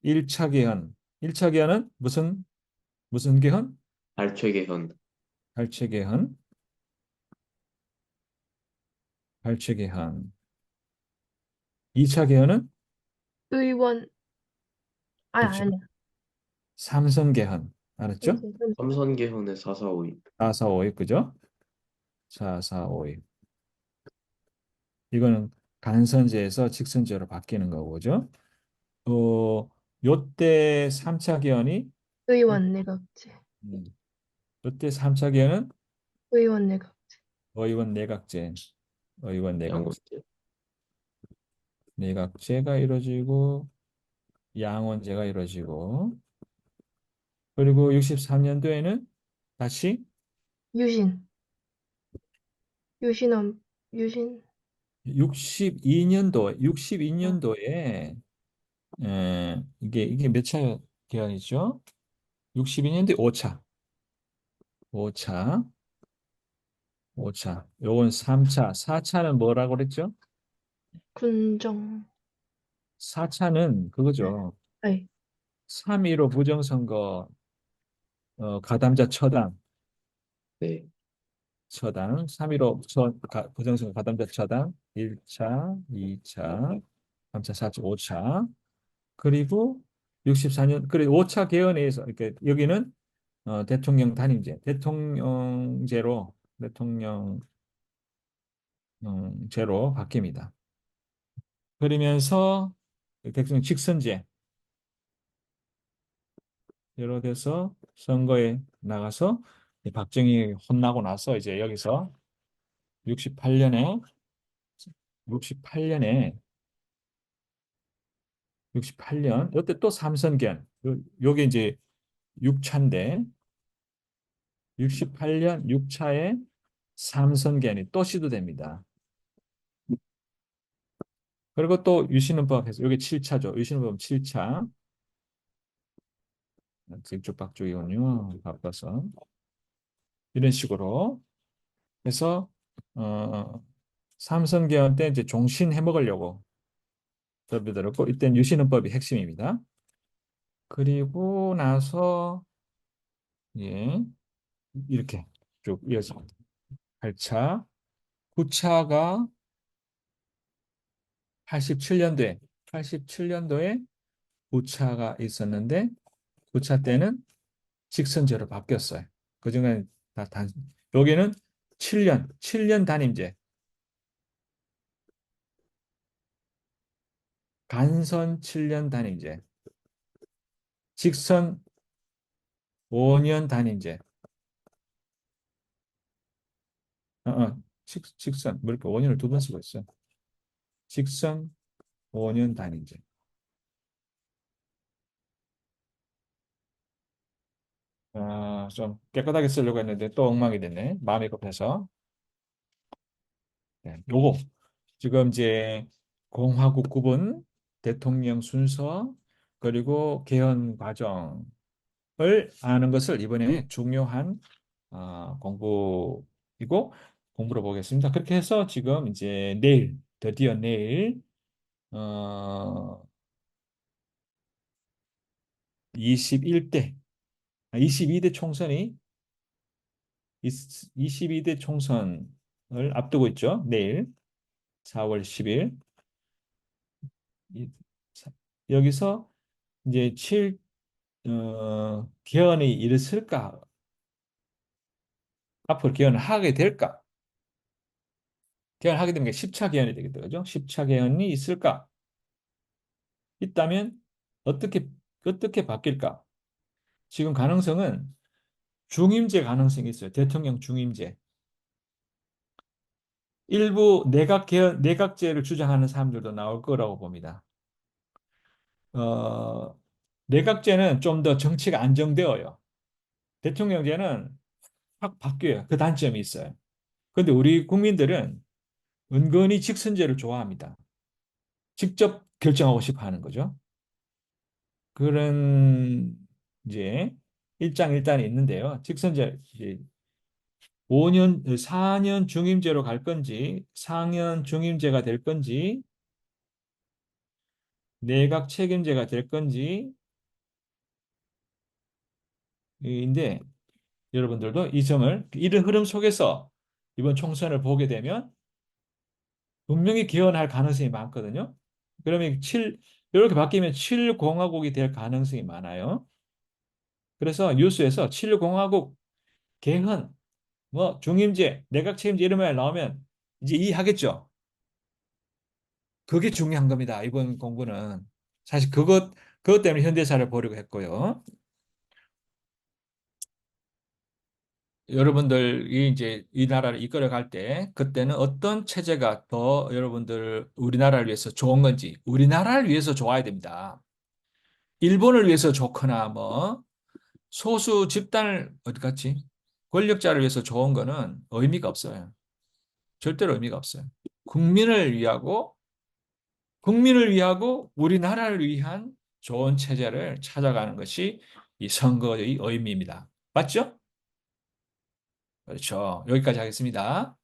1차 개헌. 1차 개헌은 무슨 개헌?
발췌개헌.
발췌 개헌. 발췌 개헌. 2차 개헌은
의원,
그렇죠.
아니야.
삼선 개헌. 알았죠?
삼선개헌의 4.4.5입.
4.4.5입 그죠? 4.4.5입. 이거는 간선제에서 직선제로 바뀌는 거죠. 요때 3차 개헌이
의원 내각제.
음, 요때 3차 개헌은
의원 내각제.
의원 내각제. 의원 내각제.
양원제.
내각제가 이루어지고 양원제가 이루어지고 그리고 63년도에는 다시
유신. 유신엄, 유신.
62년도에 이게 몇 차 개헌이죠? 62년도에 5차. 5차. 5차. 요건 3차. 4차는 뭐라고 그랬죠?
군정.
4차는 그거죠.
아니,
3.15 부정선거 가담자 처단.
네.
처단. 3.15 부정선거 가담자 처단. 1차, 2차, 3차, 4차, 5차. 그리고 64년, 그래 5차 개헌에 의해서 이렇게 여기는 대통령 단임제, 대통령제로 바뀝니다. 그러면서 대통령 직선제 예로 돼서 선거에 나가서 박정희 혼나고 나서 이제 여기서 68년에 68년에 68년 이때 또 삼선견 요게 이제 6차인데 68년 6차에 삼선견이 또 시도됩니다. 그리고 또 유신헌법에서 요게 7차죠. 유신헌법 7차 직접박주의원요 바꿔서 이런 식으로 해서 삼선 개헌 때 이제 종신해 먹으려고 법이 들었고 이때는 유신헌법이 핵심입니다. 그리고 나서 예 이렇게 쭉 이어집니다. 8차, 9차가 87년도에 9차가 있었는데 9차 때는 직선제로 바뀌었어요. 그중에 여기는 7년 단임제. 간선 7년 단임제. 직선 5년 단임제. 직선 뭐 이렇게 5년을 두 번 쓰고 있어요. 직선 5년 단임제. 좀 깨끗하게 쓰려고 했는데 또 엉망이 됐네. 마음이 급해서. 네, 요거 지금 이제 공화국 구분, 대통령 순서, 그리고 개헌 과정을 아는 것을 이번에 중요한 공부이고 공부로 보겠습니다. 그렇게 해서 지금 이제 드디어 내일 21대, 22대 총선이 22대 총선을 앞두고 있죠. 내일 4월 10일 여기서 이제 개헌이 있을까? 앞으로 개헌을 하게 될까? 개헌하게 되면 10차 개헌이 되겠죠. 그죠? 10차 개헌이 있을까? 있다면 어떻게 바뀔까? 지금 가능성은 중임제 가능성이 있어요. 대통령 중임제. 일부 내각제를 주장하는 사람들도 나올 거라고 봅니다. 내각제는 좀 더 정치가 안정되어요. 대통령제는 확 바뀌어요. 그 단점이 있어요. 근데 우리 국민들은 은근히 직선제를 좋아합니다. 직접 결정하고 싶어 하는 거죠. 그런 이제 일장일단이 있는데요. 직선제 이제 4년 중임제로 갈 건지, 4년 중임제가 될 건지, 내각 책임제가 될 건지, 인데 여러분들도 이 점을 이런 흐름 속에서 이번 총선을 보게 되면 분명히 개헌할 가능성이 많거든요. 그러면 이렇게 바뀌면 7공화국이 될 가능성이 많아요. 그래서 뉴스에서 7공화국 개헌, 뭐 중임제, 내각 책임제 이런 말 나오면 이제 이해하겠죠. 그게 중요한 겁니다. 이번 공부는 사실 그것 때문에 현대사를 보려고 했고요. 여러분들이 이제 이 나라를 이끌어 갈 때 그때는 어떤 체제가 더 여러분들 우리나라를 위해서 좋은 건지 우리나라를 위해서 좋아야 됩니다. 일본을 위해서 좋거나 뭐 소수 집단을 어디 갔지? 권력자를 위해서 좋은 거는 의미가 없어요. 절대로 의미가 없어요. 국민을 위하고 우리나라를 위한 좋은 체제를 찾아가는 것이 이 선거의 의미입니다. 맞죠? 그렇죠. 여기까지 하겠습니다.